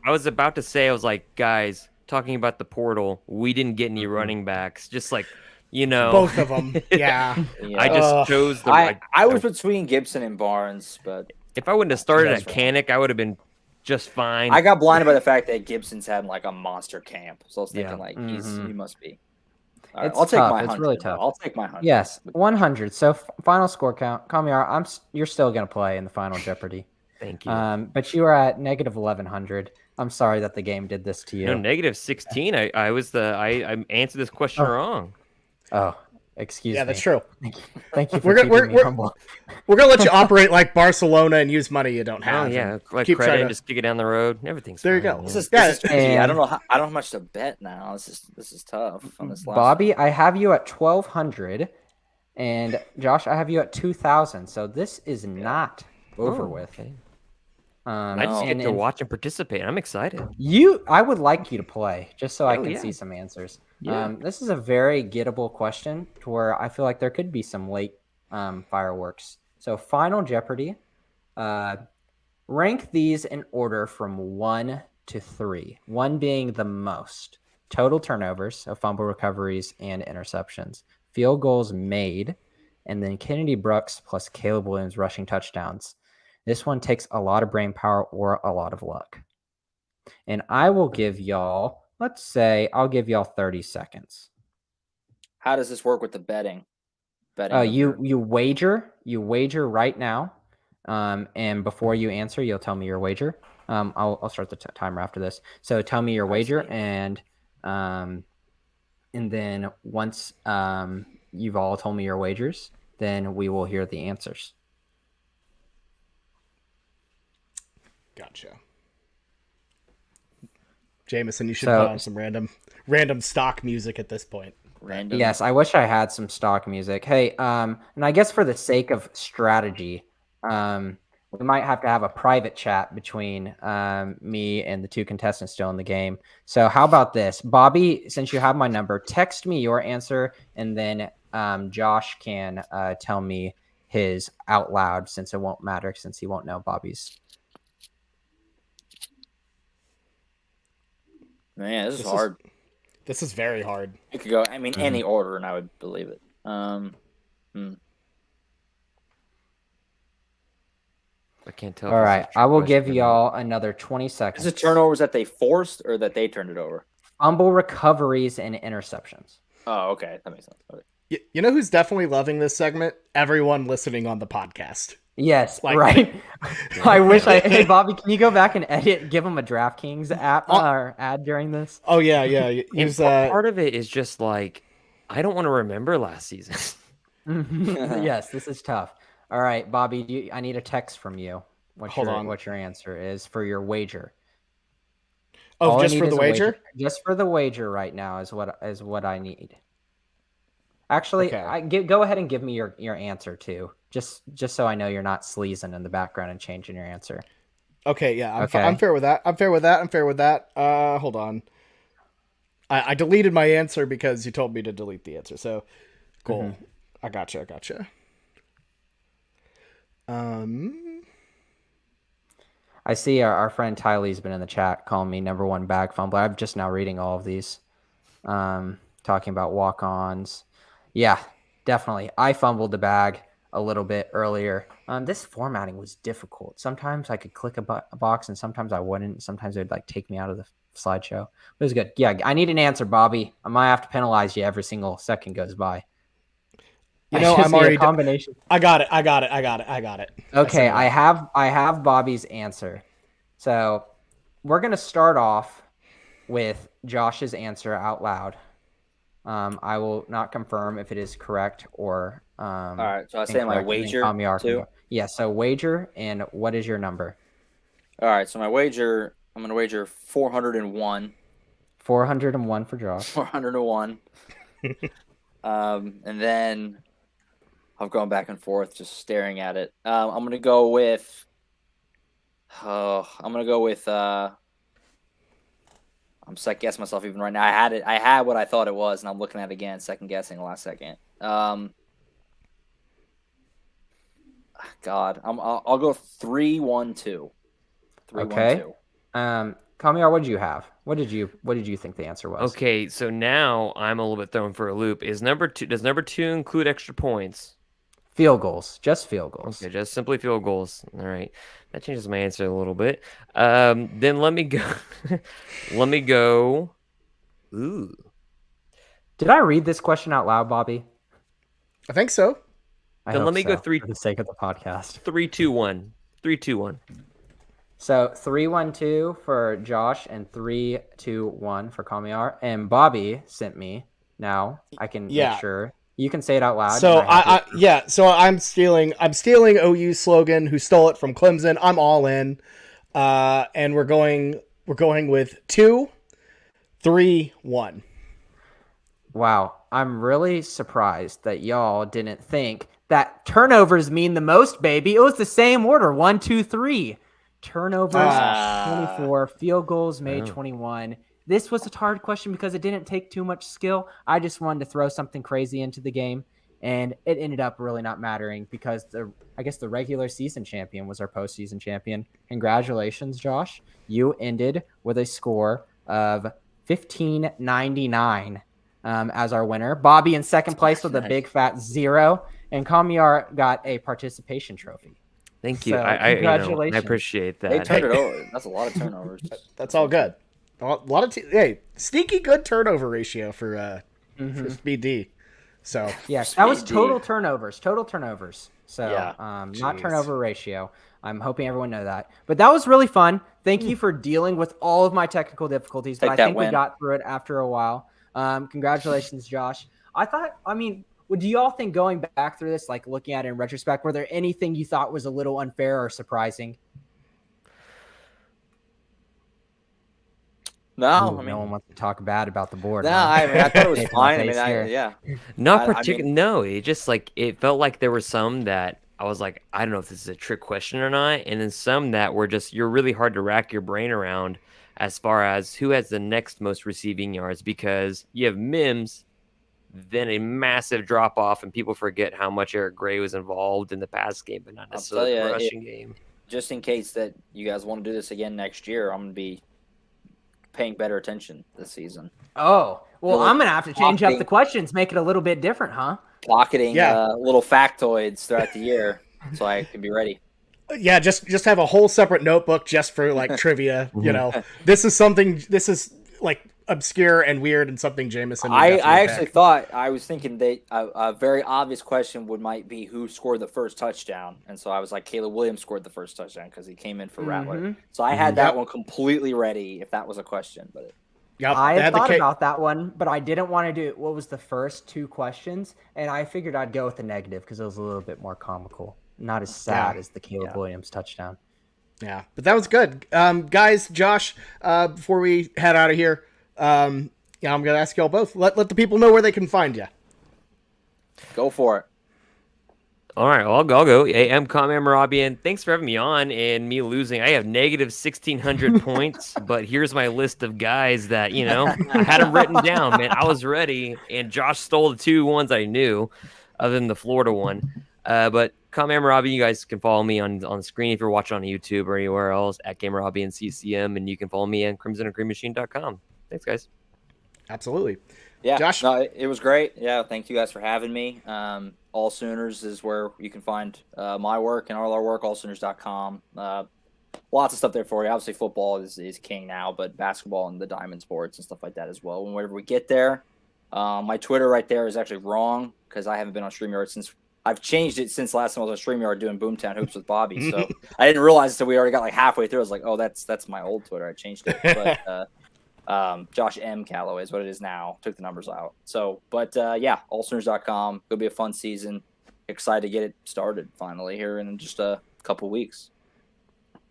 I was about to say, I was like, guys, talking about the portal, we didn't get any running backs. Just like, Both of them. Yeah. Yeah. I just chose the. I was between Gibson and Barnes, but If I wouldn't have started That's at right. Canick, I would have been just fine. I got blinded by the fact that Gibson's having like a monster camp. So I was thinking Yeah. like Mhm. he must be. All right, It's I'll take tough. my It's 100. really though. tough. I'll take my 100. Yes, 100. So final score count. Kamiar, you're still gonna play in the final Jeopardy. Thank you. But you are at negative 1100. I'm sorry that the game did this to you. No, negative 16. I answered this question wrong. Oh, excuse me. Yeah, that's true. Thank you for We're keeping me humble. We're gonna let you operate like Barcelona and use money you don't Oh have. yeah, and like keep credit, trying and to- just kick it down the road. Everything's There you fine, go. man. This is Yeah, crazy. I and- don't know. I don't have much to bet now. This is tough on this last. Bobby, I have you at 1200, and Josh, I have you at 2000. So this is not over Oh, with. okay. Um, I just get and- to and watch and participate. I'm excited. I would like you to play just so I Oh, can yeah. see some answers. Yeah. This is a very gettable question to where I feel like there could be some late fireworks. So Final Jeopardy, rank these in order from 1 to 3. 1 being the most. Total turnovers, so fumble recoveries and interceptions. Field goals made, and then Kennedy Brooks plus Caleb Williams rushing touchdowns. This one takes a lot of brain power or a lot of luck. And I will give y'all, let's say, I'll give y'all 30 seconds. How does this work with the betting? Betting. You wager right now. And before you answer, you'll tell me your wager. I'll start the timer after this. So tell me your wager, and then once you've all told me your wagers, then we will hear the answers. Gotcha. Jamison, you should put on some random stock music at this point. Random. Yes, I wish I had some stock music. Hey, and I guess for the sake of strategy, we might have to have a private chat between me and the 2 contestants still in the game. So how about this? Bobby, since you have my number, text me your answer, and then Josh can tell me his out loud, since it won't matter, since he won't know Bobby's. Man, this is hard. This is very hard. It could go, any order, and I would believe it. I can't tell. All right, I will give y'all another 20 seconds. Is it turnovers that they forced or that they turned it over? Fumble recoveries and interceptions. Oh, okay. That makes sense. Okay. You know who's definitely loving this segment? Everyone listening on the podcast. Yes, right. I wish Hey, Bobby, can you go back and give him a DraftKings app or ad during this? Oh yeah. And part of it is just like, I don't want to remember last season. Yes, this is tough. All right, Bobby, I need a text from you. What your answer is for your wager. Oh, just for the wager? Just for the wager right now is what I need. Actually, okay. Go ahead and give me your answer too. Just so I know you're not sleazing in the background and changing your answer. Okay, yeah, I'm fair with that. I'm fair with that. Hold on. I deleted my answer because you told me to delete the answer. So, cool. Mm-hmm. I gotcha. I see our friend Tylee's been in the chat calling me number 1 bag fumbler. I'm just now reading all of these, talking about walk-ons. Yeah, definitely. I fumbled the bag a little bit earlier. This formatting was difficult. Sometimes I could click a box and sometimes I wouldn't. Sometimes it would take me out of the slideshow. It was good. Yeah, I need an answer, Bobby. I might have to penalize you every single second goes by. You know, I'm already combination. I got it. Okay, I have Bobby's answer. So we're gonna start off with Josh's answer out loud. I will not confirm if it is correct or all right, so I say my wager too. Yeah, so wager, and what is your number? All right, so my wager, I'm going to wager 401. 401 for Josh. 401. And then I'm going back and forth, just staring at it. I'm going to go with. I'm second guessing myself even right now. I had what I thought it was, and I'm looking at it again, second guessing the last second. God, I'll go 3-1-2. 3-1-2. Okay. Kamiar, what did you have? What did you think the answer was? Okay, so now I'm a little bit thrown for a loop. Does number 2 include extra points? Field goals, just field goals. Okay, just simply field goals. All right, that changes my answer a little bit. Then let me go. Let me go. Ooh. Did I read this question out loud, Bobby? I think so. Then let me go 3 for the sake of the podcast. 3-2-1. 3-2-1. So 3-1-2 for Josh and 3-2-1 for Kamiar. And Bobby sent me. Now I can make sure. You can say it out loud. So So I'm stealing OU slogan. Who stole it from Clemson? I'm all in. And we're going with 2, 3, 1. Wow, I'm really surprised that y'all didn't think that turnovers mean the most, baby. It was the same order: 1, 2, 3. Turnovers 24, field goals made 21. This was a hard question because it didn't take too much skill. I just wanted to throw something crazy into the game, and it ended up really not mattering because the regular season champion was our postseason champion. Congratulations, Josh. You ended with a score of 1599 as our winner. Bobby in second place with a big fat 0, and Kamiar got a participation trophy. Thank you. So, congratulations. I appreciate that. They turned it over. That's a lot of turnovers. That's all good. A lot of sneaky good turnover ratio for BD. So Yeah, that was Speedy. total turnovers. So Yeah. not Jeez. turnover ratio. I'm hoping everyone know that. But that was really fun. Thank you for dealing with all of my technical difficulties. But Take I that think we win. got through it after a while. Congratulations, Josh. Do you all think going back through this, like looking at it in retrospect, were there anything you thought was a little unfair or surprising? No, Ooh, I mean, no one wants to talk bad about the board. no, huh? I thought it was Safe in my fine. I face mean, here. yeah. Not I particular. mean- No, it just like it felt like there were some that I was like, I don't know if this is a trick question or not, and then some that were just you're really hard to rack your brain around as far as who has the next most receiving yards because you have Mims, then a massive drop off, and people forget how much Eric Gray was involved in the pass game, but not I'll necessarily tell the ya, rushing game. Just in case that you guys want to do this again next year, I'm going to be paying better attention this season. Oh, well, Really I'm going to have to change up the pocketing- questions, make it a little bit different, huh? Pocketing Yeah. little factoids throughout the year so I can be ready. yeah, just have a whole separate notebook just for like trivia. You know, this is like obscure and weird and something Jamison. would I definitely actually pick. thought I was thinking that a very obvious question might be who scored the first touchdown, and so I was like Caleb Williams scored the first touchdown because he came in for Rattler. Mhm. So I had that Yep. one completely ready if that was a question. But Yep, I they had the thought ca- about that one, but I didn't want to do what was the first two questions, and I figured I'd go with the negative because it was a little bit more comical, not as sad as the Caleb Williams touchdown. Yeah, but that was good. Guys, Josh, before we head out of here, yeah, I'm gonna ask y'all both. Let the people know where they can find you. go for it. All right, I'll go. Hey, I'm Kamiar Mehrabian. Thanks for having me on and me losing. I have negative 1,600 points, but here's my list of guys that, I had them written down, man. I was ready, and Josh stole the two ones I knew, other than the Florida one. But Kamiar Mehrabian, you guys can follow me on the screen if you're watching on YouTube or anywhere else, at Mehrabian CCM, and you can follow me on crimsonandcreammachine.com. Thanks, guys. Absolutely. Yeah, Josh? no, it was great. Yeah, thank you guys for having me. All Sooners is where you can find my work and all our work, allsooners.com. Lots of stuff there for you. Obviously, football is king now, but basketball and the diamond sports and stuff like that as well. And whenever we get there, my Twitter right there is actually wrong because I haven't been on StreamYard since I've changed it since last time I was on StreamYard doing Boomtown Hoops with Bobby. So I didn't realize until we already got like halfway through. I was like, oh, that's my old Twitter. I changed it. But Josh M. Callaway is what it is now. Took the numbers out. So, but yeah, allsooners.com. It'll be a fun season. Excited to get it started finally here in just a couple weeks.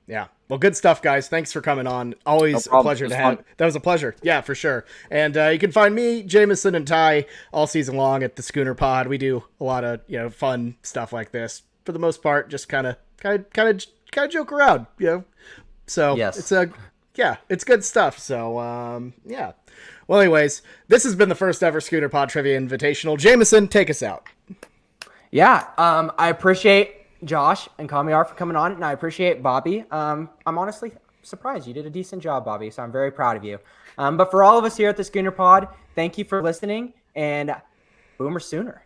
Yeah. Well, good stuff, guys. Thanks for coming on. Always No a problem. pleasure It was to have. fun. That was a pleasure. Yeah, for sure. And you can find me, Jamison, and Ty all season long at the Schooner Pod. We do a lot of fun stuff like this. For the most part, just kind of joke around. So Yes. it's good stuff. So yeah. Well, anyways, this has been the first ever Schooner Pod Trivia Invitational. Jamison, take us out. Yeah, I appreciate Josh and Kamiar for coming on, and I appreciate Bobby. I'm honestly surprised you did a decent job, Bobby, so I'm very proud of you. But for all of us here at the Schooner Pod, thank you for listening, and Boomer Sooner.